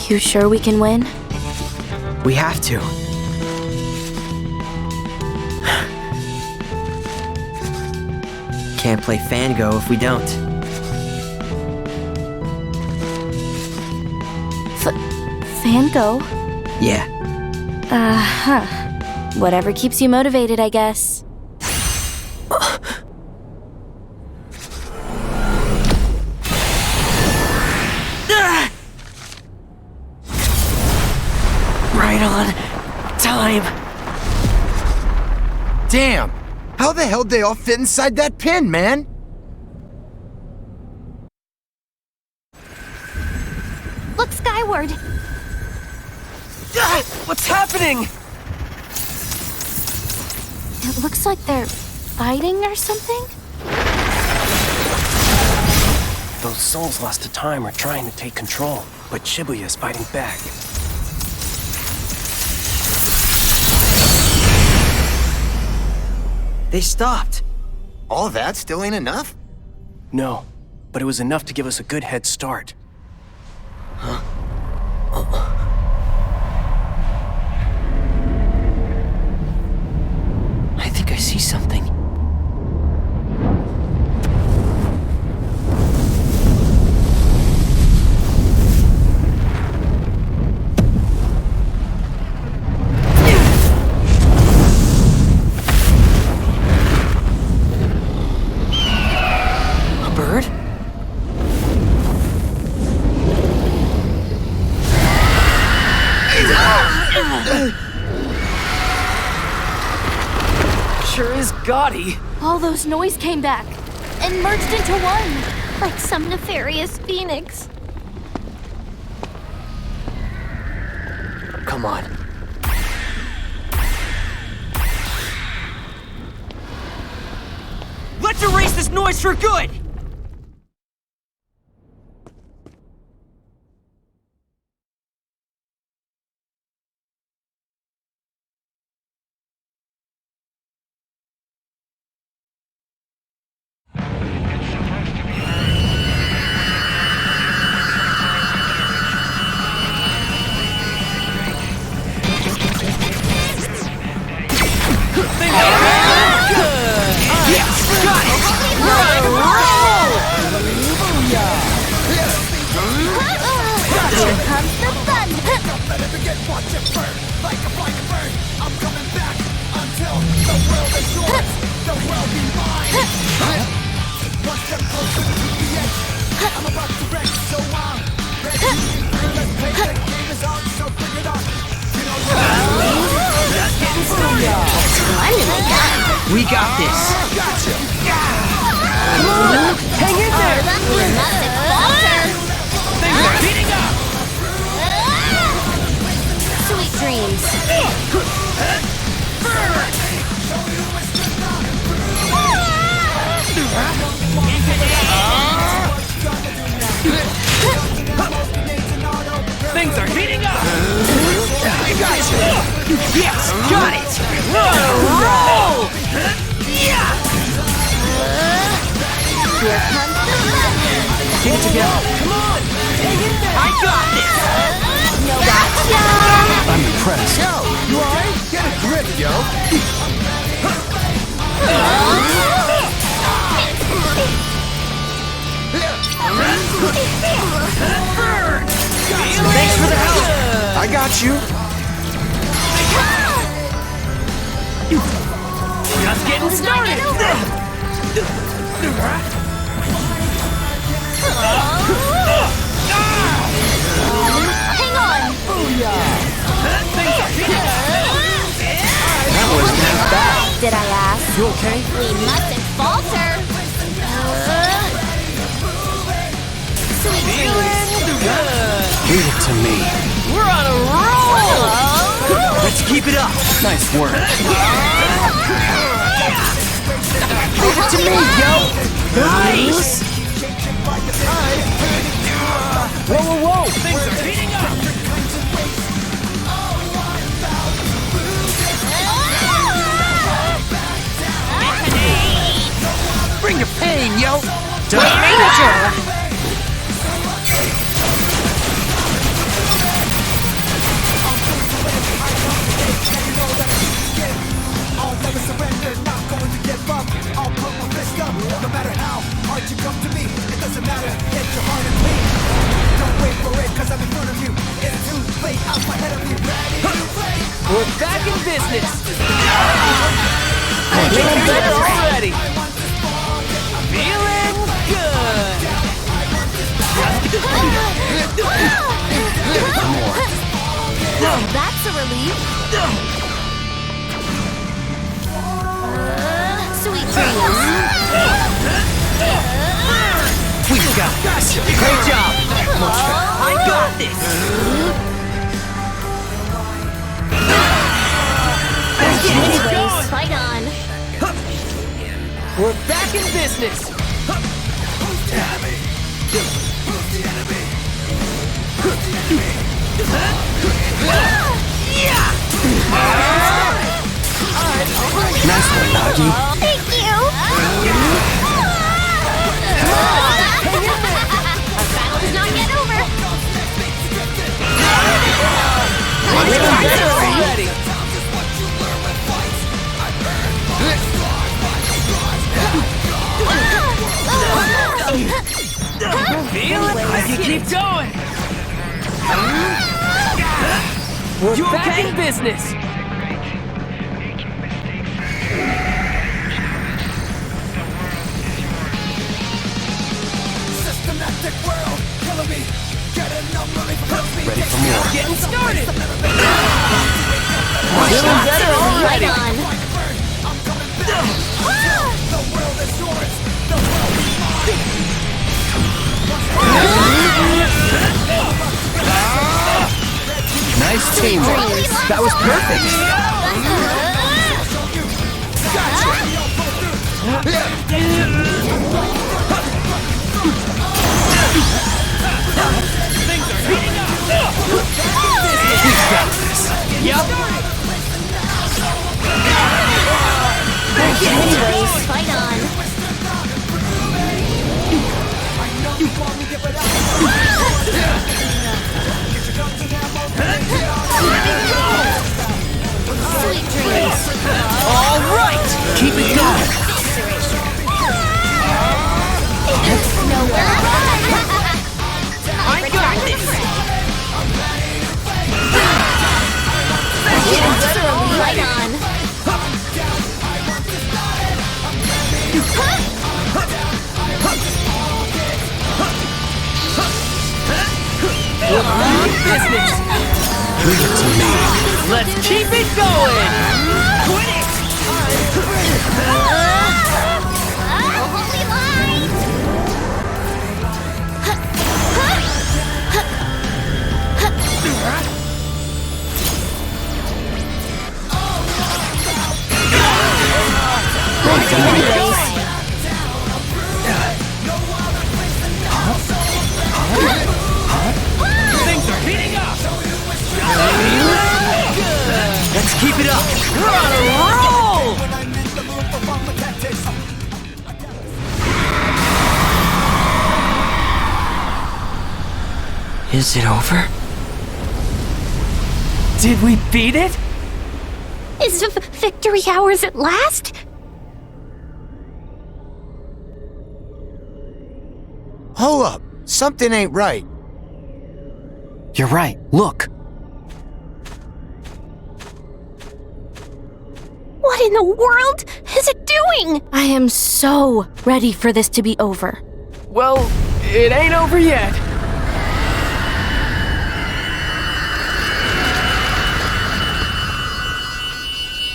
You sure we can win? We have to. Can't play Fango if we don't. Fango? Yeah. Uh-huh. Whatever keeps you motivated, I guess. Right on time. Damn! How the hell did they all fit inside that pin, man? Look skyward! What's happening? It looks like they're fighting or something? Those souls lost to time are trying to take control, but Shibuya's fighting back. They stopped. All that still ain't enough? No, but it was enough to give us a good head start. I think I see something. A bird? Sure is gaudy. All those noise came back and merged into one, like some nefarious phoenix. Come on. Let's erase this noise for good! Here comes the thunder. We got this. Hang in there. You mustn't falter. Things are heating up. Sweet dreams. Things are heating up. Gotcha. Yes, got it. Whoa. Yeah. Here comes the thunder. Keep it together. Come on. Hang in there. I got this. No gotcha. I'm impressed. Yo, you alright? Get a grip, yo. Thanks for the help. I got you. Just getting started. Hang on. That wasn't that bad. Did I ask? You okay? We mustn't falter. Sweet dreams. Leave it to me. We're on a roll. Let's keep it up. Nice work. Leave it to me, yo. Nice. Whoa, whoa, whoa! Things are heating up. Bring your pain, yo! I'll never surrender, not going to give up. I'll put my fist up, no matter how hard you come to me. It doesn't matter, get your heart and bleed. Don't wait for it, cause I'm in front of you. It's too late, I'm ahead of you. Ready to play? We're back in business. Feeling better already. Feeling good. That's a relief. Sweet dreams. We've got this. Great job. I got this. Anyways, fight on. We're back in business. Nice one, Nagi. it! going! We're back in business! Systematic world, killing me. Getting numb, me. Ready for more. Getting started! Feeling better already! Right on. The world is yours. The world is mine. Nice teamwork. That was perfect. We've got this. Yep. Fight on. Sweet dreams. All right. Keep it going. Nowhere to run. I got this. Right on. Business. Bring it to me. Let's keep it going. Quit it. Holy light! Things are heating up. Let's keep it up. We're on a roll. Is it over? Did we beat it? Is victory ours at last? Hold up. Something ain't right. You're right. Look. What in the world is it doing? I am so ready for this to be over. Well, it ain't over yet.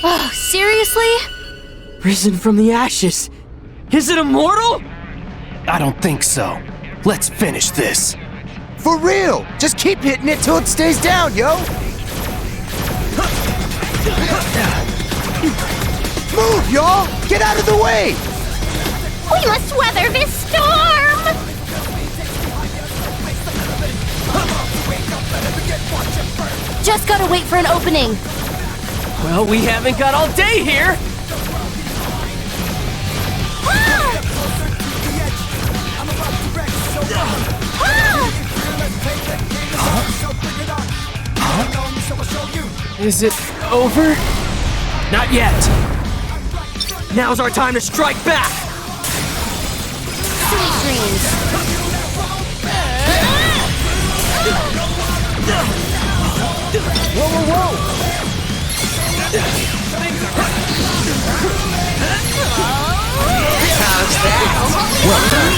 Oh, seriously? Risen from the ashes. Is it immortal? I don't think so. Let's finish this. For real! Just keep hitting it till it stays down, yo! Move, y'all! Get out of the way! We must weather this storm! Just gotta wait for an opening. Well, we haven't got all day here. Is it over? Not yet. Now's our time to strike back. Sweet dreams. Whoa, whoa, whoa! How's that? Well done.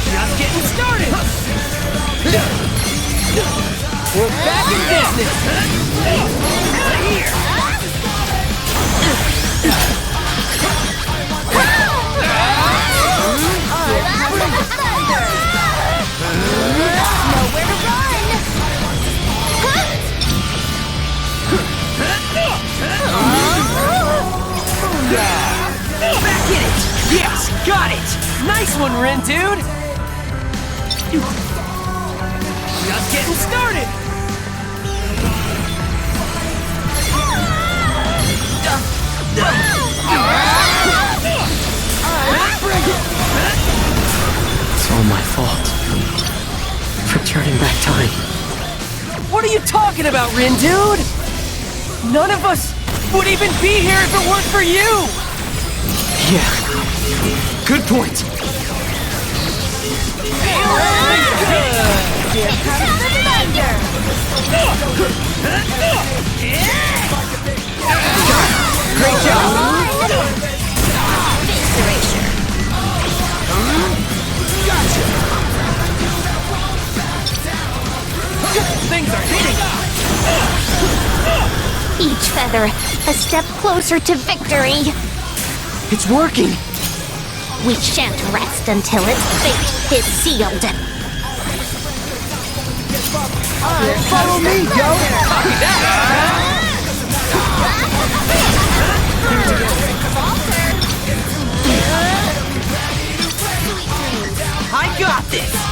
Just getting started. We're back in business. Here. Nowhere to run. Back in it. Yes, got it. Nice one, Rin, dude. Just getting started. It's all my fault. For turning back time. What are you talking about, Rin, dude? None of us would even be here if it weren't for you. Yeah. Good point. Here comes the thunder! Great job. Face erasure. Gotcha. Things are hitting. Each feather, a step closer to victory. It's working. We shan't rest until its fate is sealed. Follow me, yo! I got this.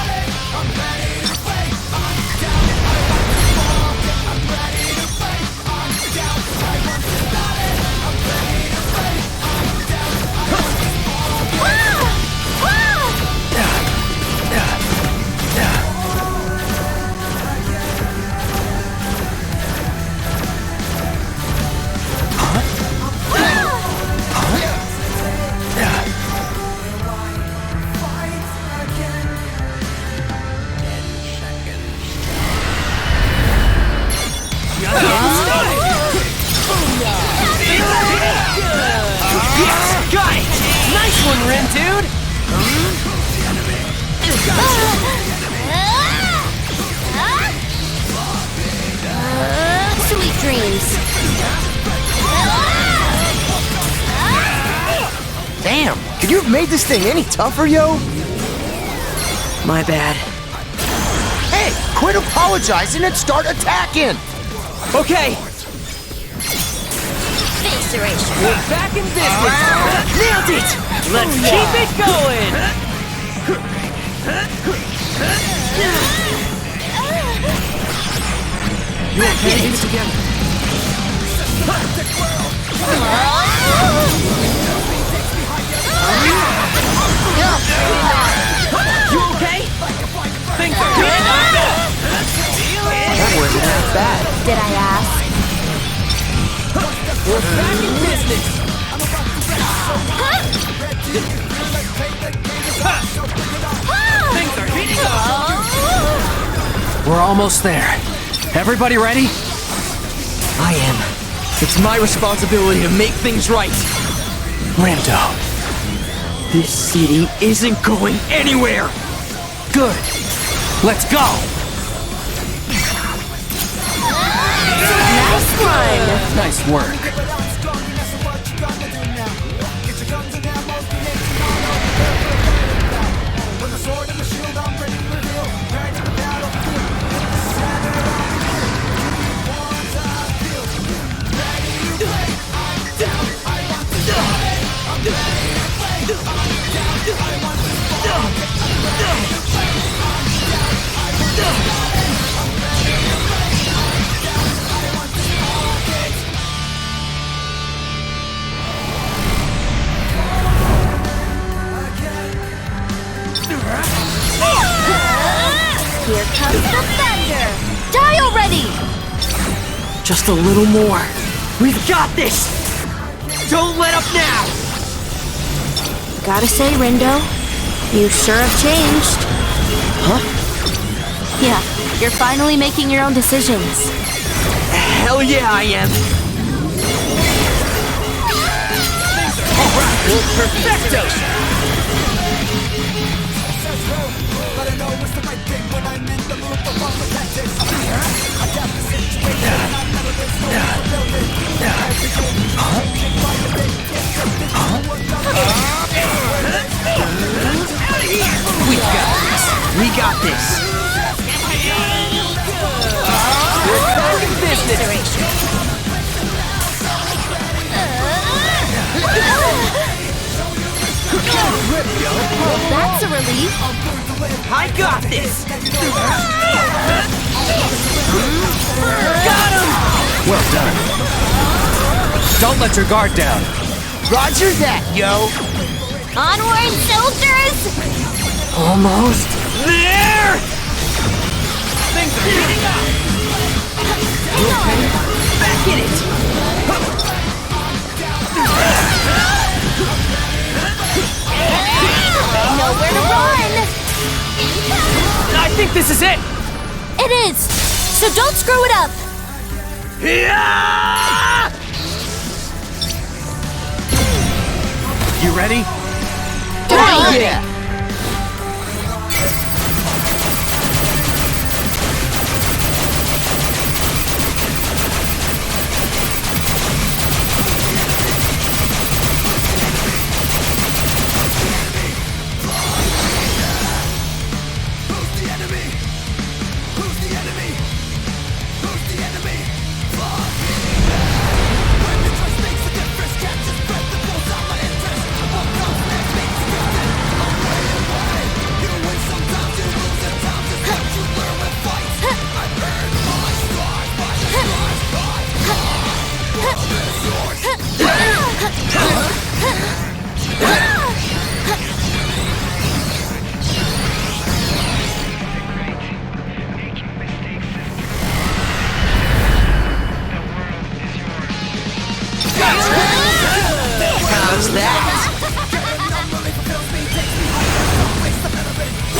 Yes! Got it! Nice one, Rin, dude! Sweet dreams. Damn, could you have made this thing any tougher, yo? My bad. Hey, quit apologizing and start attacking! Okay, Face erasure. we're back in business. Nailed it! Let's keep it going! You okay? Get it together. You okay? Things are good. That wasn't that bad. Did I ask? We're back in business. Things are heating up. We're almost there. Everybody ready? I am. It's my responsibility to make things right. Rindo. This city isn't going anywhere. Good. Let's go. Nice one. Nice work. Here comes the thunder. Die already. Just a little more. We've got this. Don't let up now. Gotta say, Rindo, you sure have changed. Huh? Yeah, you're finally making your own decisions. Hell yeah, I am. Alright, well, perfecto. We got this. We're back in business. Well, that's a relief. I got this. Got him. Well done. Don't let your guard down. Roger that, yo! Onward, soldiers! Almost there. Things are heating up. You okay? Back in it. This is it! It is! So don't screw it up! You ready? Yeah! How's that?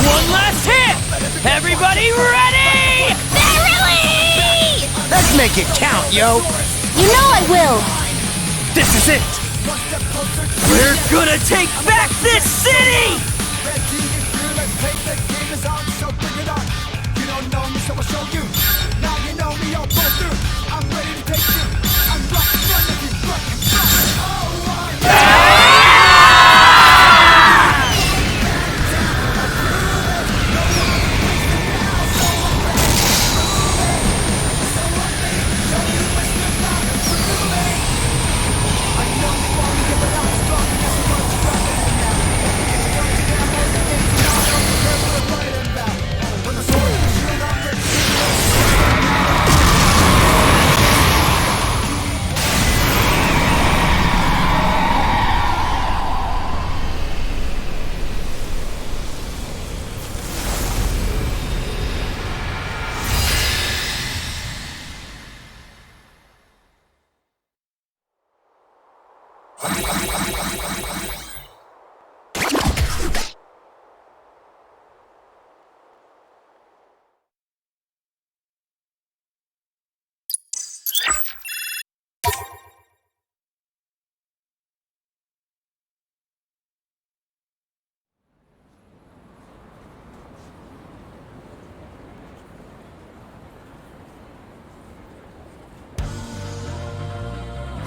One last hit! Everybody ready? Verily! Let's make it count, yo! You know I will! This is it! We're gonna take back this city!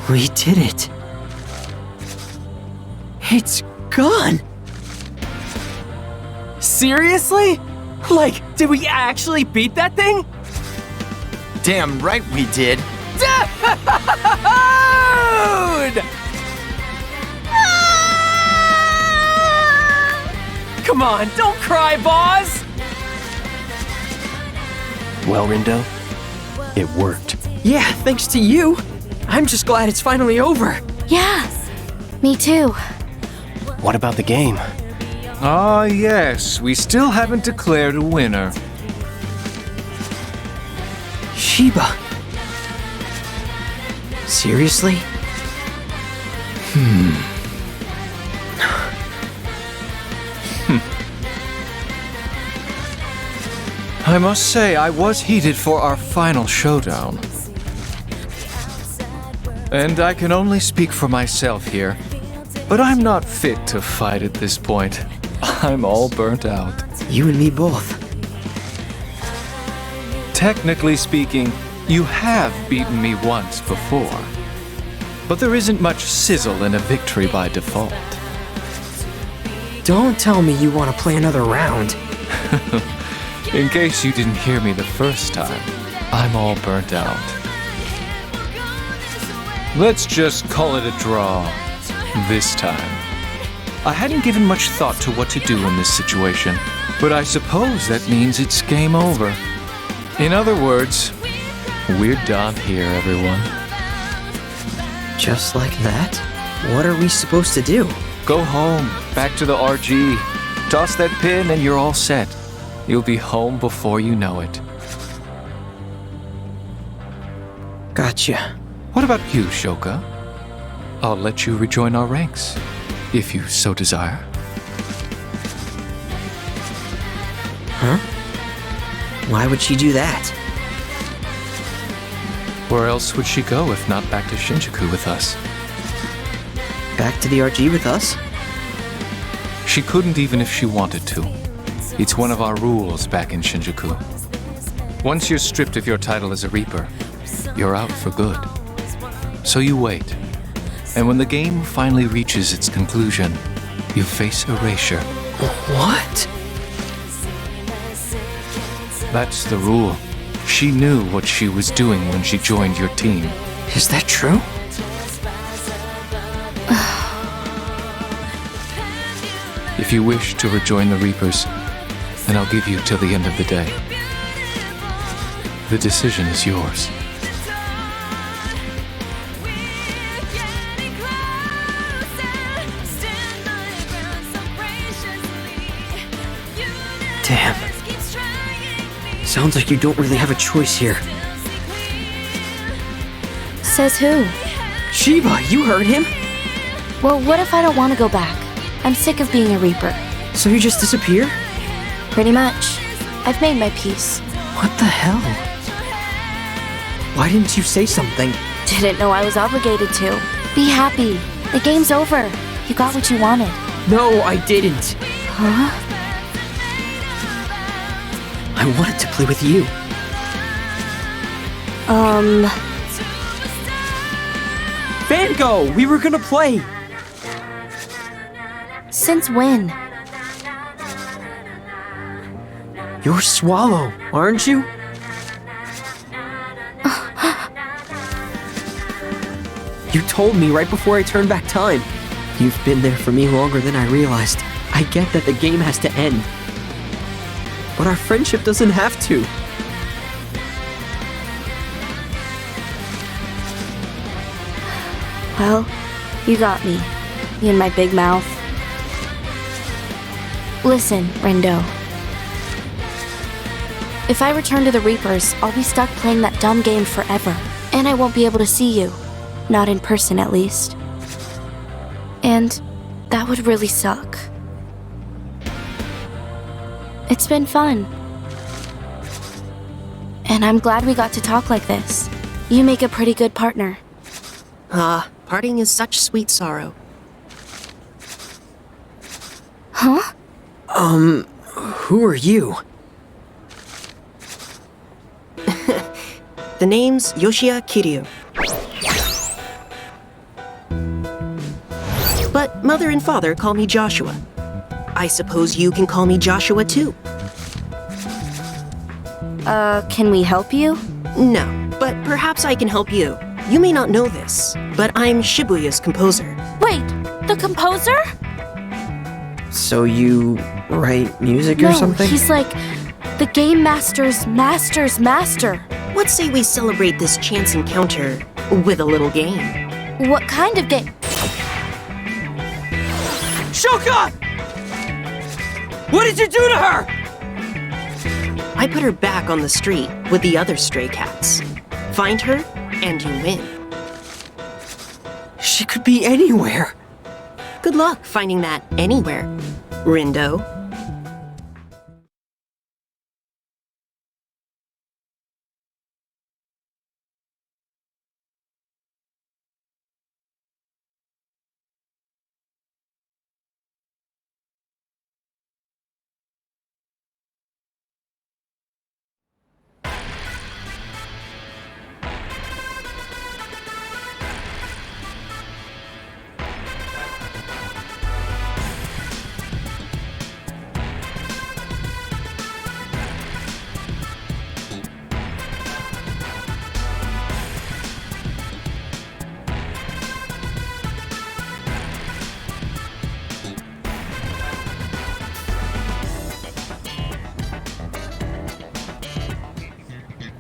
We did it. It's gone. Seriously? Like, did we actually beat that thing? Damn right we did. Dude! Come on, don't cry, boss! Well, Rindo, it worked. Yeah, thanks to you. I'm just glad it's finally over. Yeah, me too. What about the game? Ah, yes, we still haven't declared a winner. Shiba. Seriously? I must say, I was heated for our final showdown. And I can only speak for myself here, but I'm not fit to fight at this point. I'm all burnt out. You and me both. Technically speaking, you have beaten me once before. But there isn't much sizzle in a victory by default. Don't tell me you want to play another round. In case you didn't hear me the first time, I'm all burnt out. Let's just call it a draw this time. I hadn't given much thought to what to do in this situation, but I suppose that means it's game over. In other words, we're done here, everyone. Just like that? What are we supposed to do? Go home, back to the RG. Toss that pin and you're all set. You'll be home before you know it. Gotcha. What about you, Shoka? I'll let you rejoin our ranks, if you so desire. Huh? Why would she do that? Where else would she go if not back to Shinjuku with us? Back to the RG with us? She couldn't even if she wanted to. It's one of our rules back in Shinjuku. Once you're stripped of your title as a Reaper, you're out for good. So you wait. And when the game finally reaches its conclusion, you face erasure. What? That's the rule. She knew what she was doing when she joined your team. Is that true? If you wish to rejoin the Reapers, then I'll give you till the end of the day. The decision is yours. Damn. Sounds like you don't really have a choice here. Says who? Shiba, you heard him? Well, what if I don't want to go back? I'm sick of being a Reaper. So you just disappear? Pretty much. I've made my peace. What the hell? Why didn't you say something? Didn't know I was obligated to. Be happy. The game's over. You got what you wanted. No, I didn't. Huh? I wanted to play with you. Vango! We were gonna play! Since when? You're Swallow, aren't you? You told me right before I turned back time. You've been there for me longer than I realized. I get that the game has to end. But our friendship doesn't have to. Well, you got me. You and my big mouth. Listen, Rindo. If I return to the Reapers, I'll be stuck playing that dumb game forever. And I won't be able to see you. Not in person, at least. And that would really suck. It's been fun. And I'm glad we got to talk like this. You make a pretty good partner. Parting is such sweet sorrow. Huh? Who are you? The name's Yoshiya Kiryu. But mother and father call me Joshua. I suppose you can call me Joshua too. Can we help you? No, but perhaps I can help you. You may not know this, but I'm Shibuya's composer. Wait, the composer? So you write music or something? No, he's like the Game Master's master's master. What say we celebrate this chance encounter with a little game? What kind of game? Shoka! What did you do to her? I put her back on the street with the other stray cats. Find her, and you win. She could be anywhere. Good luck finding that anywhere, Rindo.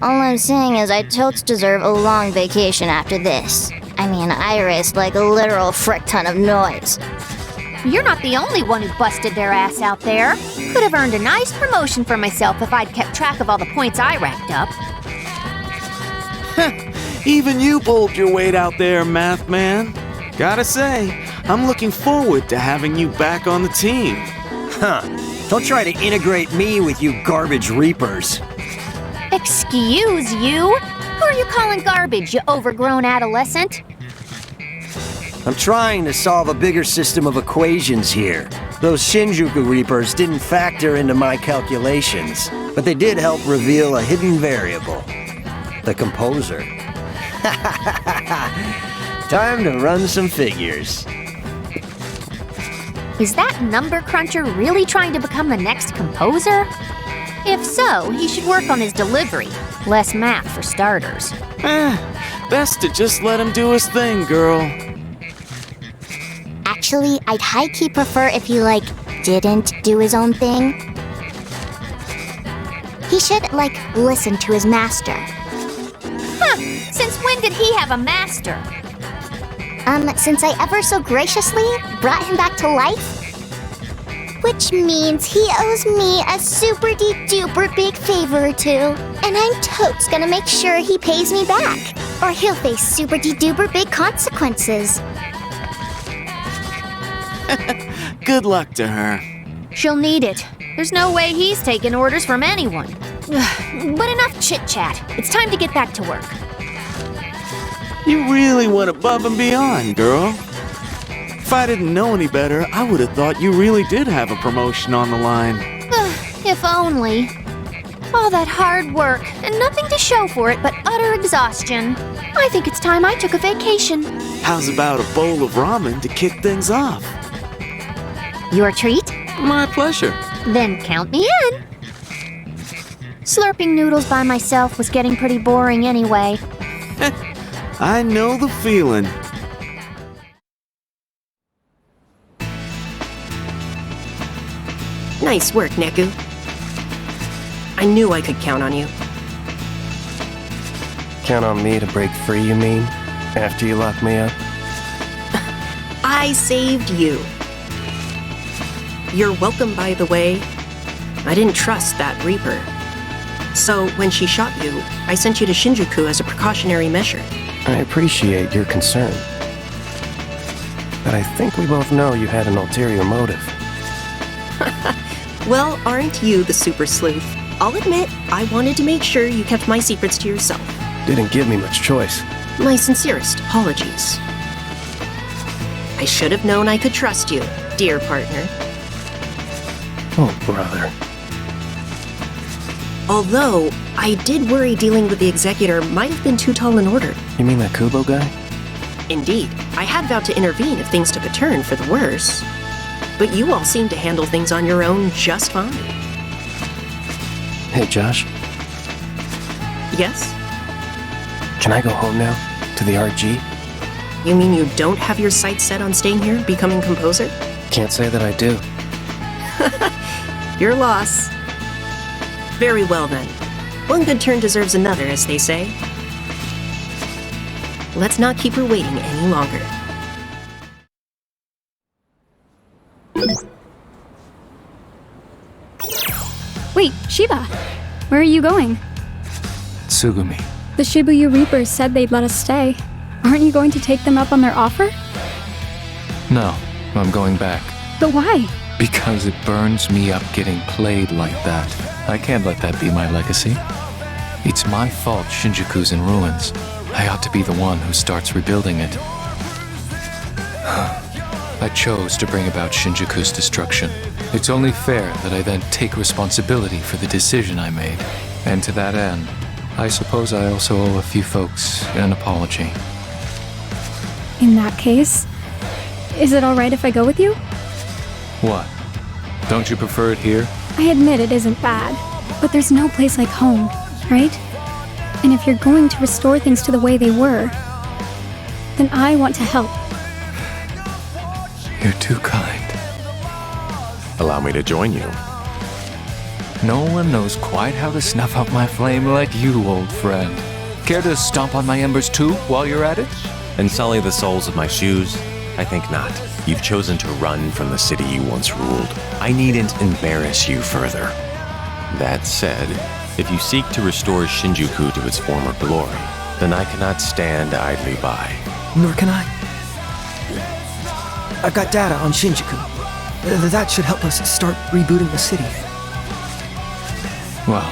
All I'm saying is I totes deserve a long vacation after this. I mean, I raced like a literal frick ton of noise. You're not the only one who busted their ass out there. Could have earned a nice promotion for myself if I'd kept track of all the points I racked up. Even you pulled your weight out there, Math Man. Gotta say, I'm looking forward to having you back on the team. Huh. Don't try to integrate me with you garbage reapers. Excuse you? Who are you calling garbage, you overgrown adolescent? I'm trying to solve a bigger system of equations here. Those Shinjuku Reapers didn't factor into my calculations, but they did help reveal a hidden variable. The composer. Time to run some figures. Is that number cruncher really trying to become the next composer? If so, he should work on his delivery. Less math for starters. Best to just let him do his thing, girl. Actually, I'd high-key prefer if he, didn't do his own thing. He should, listen to his master. Huh! Since when did he have a master? Since I ever so graciously brought him back to life. Which means he owes me a super-de-duper big favor or two. And I'm totes gonna make sure he pays me back. Or he'll face super-de-duper big consequences. Good luck to her. She'll need it. There's no way he's taking orders from anyone. But enough chit-chat. It's time to get back to work. You really went above and beyond, girl. If I didn't know any better, I would have thought you really did have a promotion on the line. If only. All that hard work, and nothing to show for it but utter exhaustion. I think it's time I took a vacation. How's about a bowl of ramen to kick things off? Your treat? My pleasure. Then count me in. Slurping noodles by myself was getting pretty boring anyway. I know the feeling. Nice work, Neku. I knew I could count on you. Count on me to break free, you mean? After you lock me up? I saved you. You're welcome, by the way. I didn't trust that Reaper. So when she shot you, I sent you to Shinjuku as a precautionary measure. I appreciate your concern. But I think we both know you had an ulterior motive. Well, aren't you the super sleuth? I'll admit, I wanted to make sure you kept my secrets to yourself. Didn't give me much choice. My sincerest apologies. I should have known I could trust you, dear partner. Oh, brother. Although, I did worry dealing with the Executor might have been too tall an order. You mean that Kubo guy? Indeed, I had vowed to intervene if things took a turn for the worse. But you all seem to handle things on your own just fine. Hey, Josh. Yes? Can I go home now? To the RG? You mean you don't have your sights set on staying here, becoming composer? Can't say that I do. Your loss. Very well then. One good turn deserves another, as they say. Let's not keep her waiting any longer. Wait, Shiba! Where are you going? Tsugumi. The Shibuya Reapers said they'd let us stay. Aren't you going to take them up on their offer? No, I'm going back. But why? Because it burns me up getting played like that. I can't let that be my legacy. It's my fault Shinjuku's in ruins. I ought to be the one who starts rebuilding it. I chose to bring about Shinjuku's destruction. It's only fair that I then take responsibility for the decision I made. And to that end, I suppose I also owe a few folks an apology. In that case, is it alright if I go with you? What? Don't you prefer it here? I admit it isn't bad, but there's no place like home, right? And if you're going to restore things to the way they were, then I want to help. You're too kind. Allow me to join you. No one knows quite how to snuff out my flame like you, old friend. Care to stomp on my embers too, while you're at it? And sully the soles of my shoes? I think not. You've chosen to run from the city you once ruled. I needn't embarrass you further. That said, if you seek to restore Shinjuku to its former glory, then I cannot stand idly by. Nor can I. I've got data on Shinjuku. That should help us start rebooting the city. Well,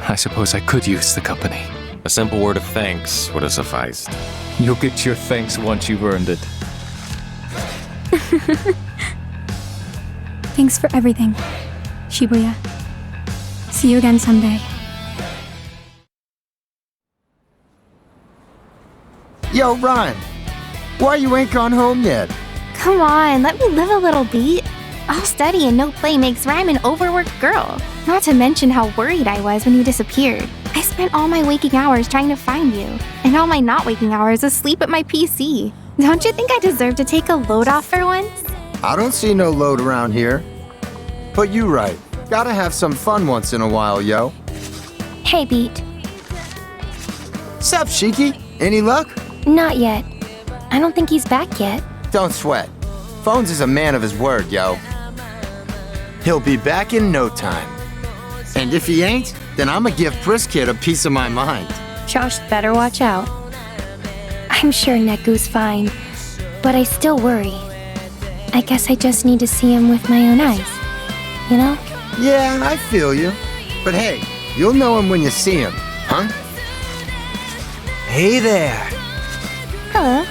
I suppose I could use the company. A simple word of thanks would have sufficed. You'll get your thanks once you've earned it. Thanks for everything, Shibuya. See you again someday. Yo, Ron, why you ain't gone home yet? Come on, let me live a little beat. All study and no play makes Rhyme an overworked girl. Not to mention how worried I was when you disappeared. I spent all my waking hours trying to find you, and all my not waking hours asleep at my PC. Don't you think I deserve to take a load off for once? I don't see no load around here. But you right. Gotta have some fun once in a while, yo. Hey, Beat. Sup, Shiki? Any luck? Not yet. I don't think he's back yet. Don't sweat. Phones is a man of his word, yo. He'll be back in no time. And if he ain't, then I'ma give Briskit a piece of my mind. Josh better watch out. I'm sure Neku's fine, but I still worry. I guess I just need to see him with my own eyes. You know? Yeah, I feel you. But hey, you'll know him when you see him, huh? Hey there. Hello.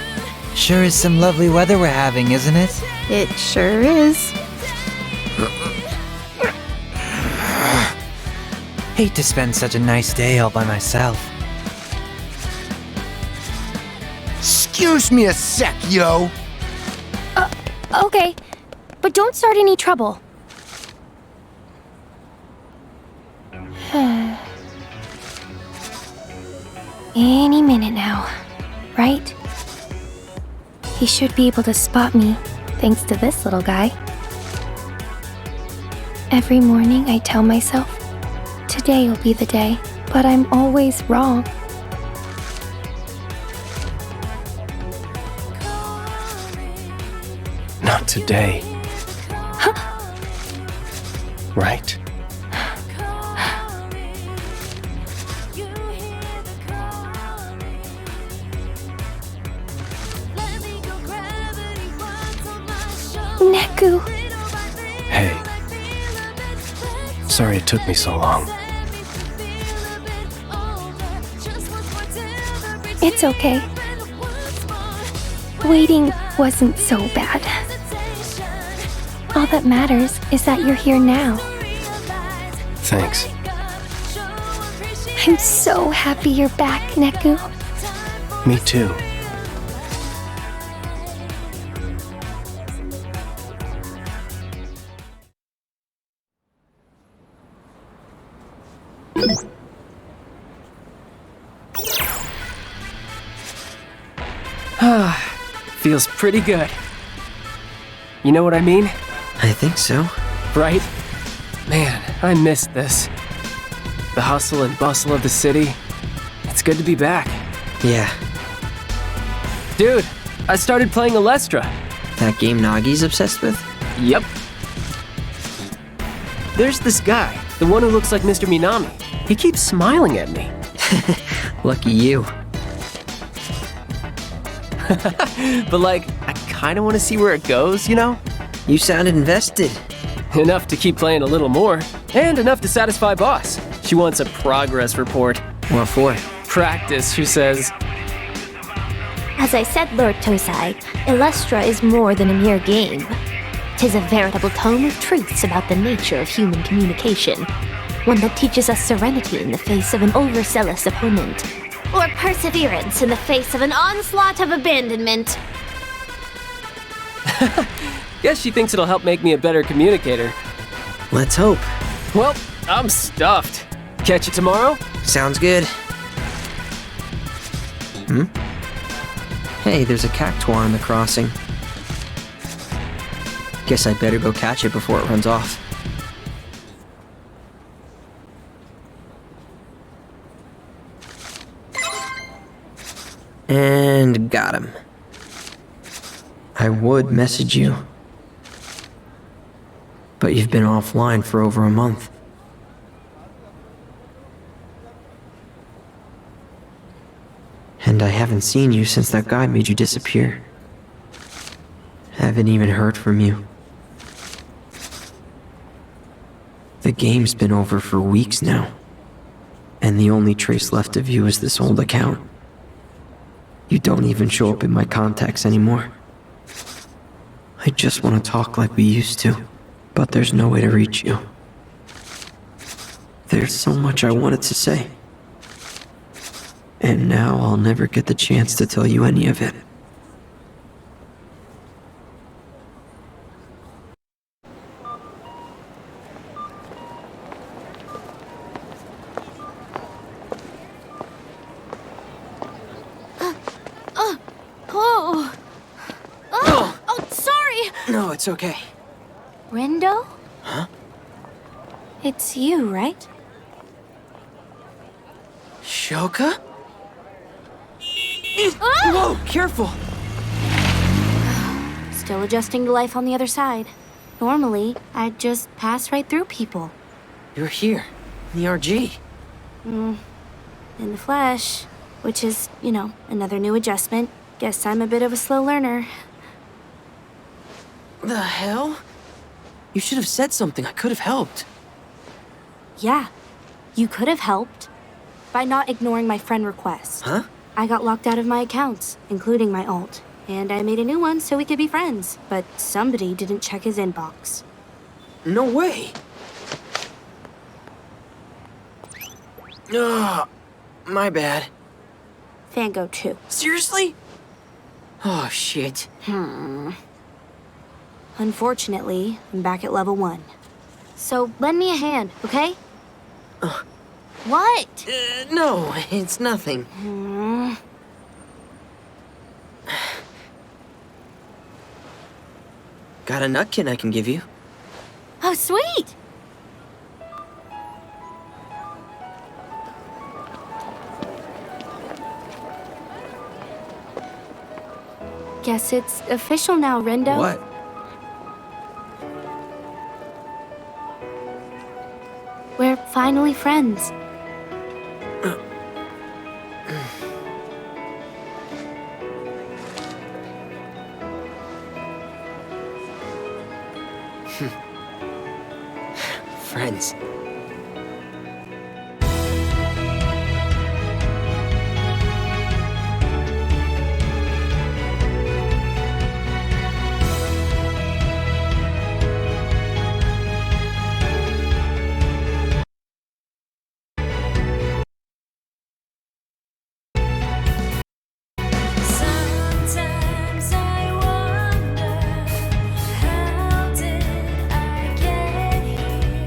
Sure is some lovely weather we're having, isn't it? It sure is. Hate to spend such a nice day all by myself. Excuse me a sec, yo. Okay, but don't start any trouble. Any minute now, right? He should be able to spot me, thanks to this little guy. Every morning I tell myself, today will be the day, but I'm always wrong. Not today. Right? Neku. Hey. Sorry it took me so long. It's okay. Waiting wasn't so bad. All that matters is that you're here now. Thanks. I'm so happy you're back, Neku. Me too. Feels pretty good. You know what I mean? I think so. Right? Man, I missed this. The hustle and bustle of the city. It's good to be back. Yeah. Dude, I started playing Alestra. That game Nagi's obsessed with? Yep. There's this guy, the one who looks like Mr. Minami. He keeps smiling at me. Lucky you. But like, I kinda wanna see where it goes, you know? You sounded invested. Enough to keep playing a little more, and enough to satisfy boss. She wants a progress report. What for? Practice, she says. As I said, Lord Tosai, Illustra is more than a mere game. 'Tis a veritable tome of truths about the nature of human communication. One that teaches us serenity in the face of an overzealous opponent, or perseverance in the face of an onslaught of abandonment. Guess she thinks it'll help make me a better communicator. Let's hope. Well, I'm stuffed. Catch you tomorrow? Sounds good. Hey, there's a cactuar in the crossing. Guess I better go catch it before it runs off. And got him. I would message you, but you've been offline for over a month. And I haven't seen you since that guy made you disappear. Haven't even heard from you. The game's been over for weeks now. And the only trace left of you is this old account. You don't even show up in my contacts anymore. I just want to talk like we used to, but there's no way to reach you. There's so much I wanted to say. And now I'll never get the chance to tell you any of it. Sorry! No, it's okay. Rindo? Huh? It's you, right? Shoka? Ah! Whoa, careful! Still adjusting to life on the other side. Normally, I'd just pass right through people. You're here, in the RG. In the flesh, which is, another new adjustment. Guess I'm a bit of a slow learner. The hell? You should have said something. I could have helped. Yeah, you could have helped by not ignoring my friend requests. Huh? I got locked out of my accounts, including my alt, and I made a new one so we could be friends, but somebody didn't check his inbox. No way! Ugh, my bad. Fango too. Seriously? Oh, shit. Unfortunately, I'm back at level 1. So lend me a hand, okay? What? No, it's nothing. Got a nutkin I can give you. Oh, sweet! Guess it's official now, Rindo. What? We're finally friends. Friends. Sometimes I wonder, how did I get here?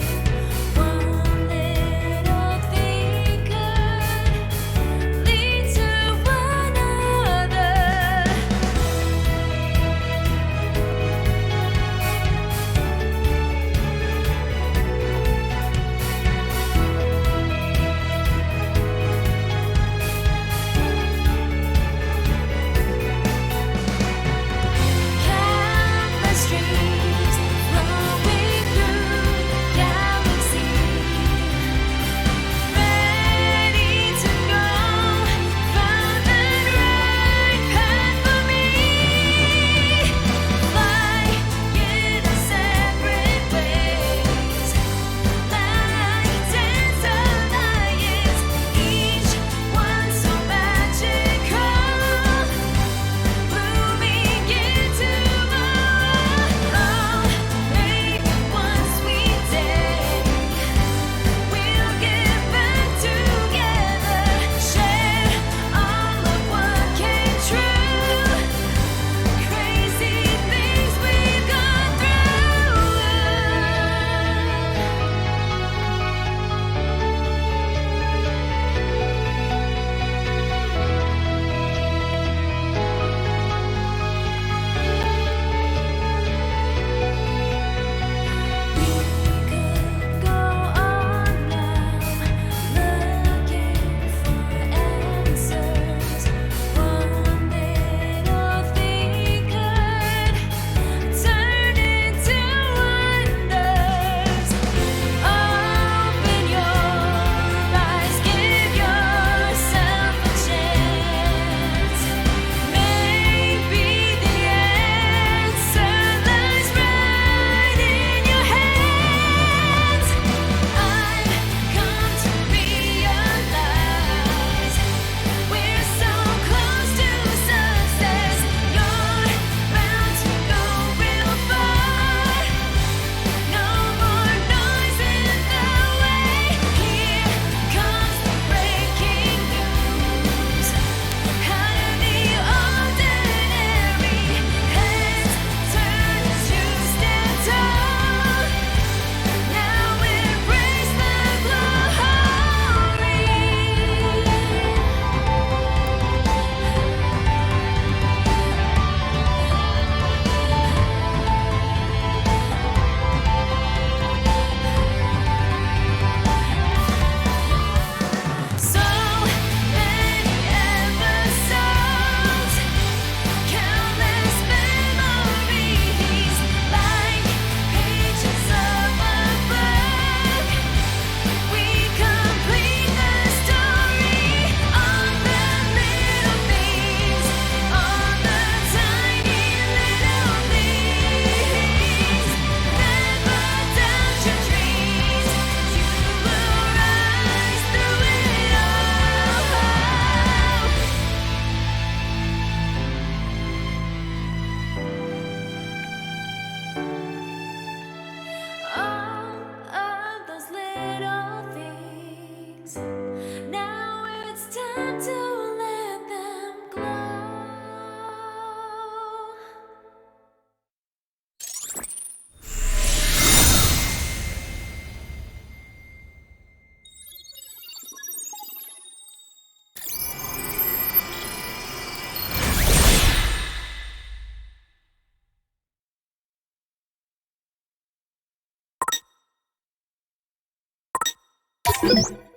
Now it's time to let them glow. Thank you.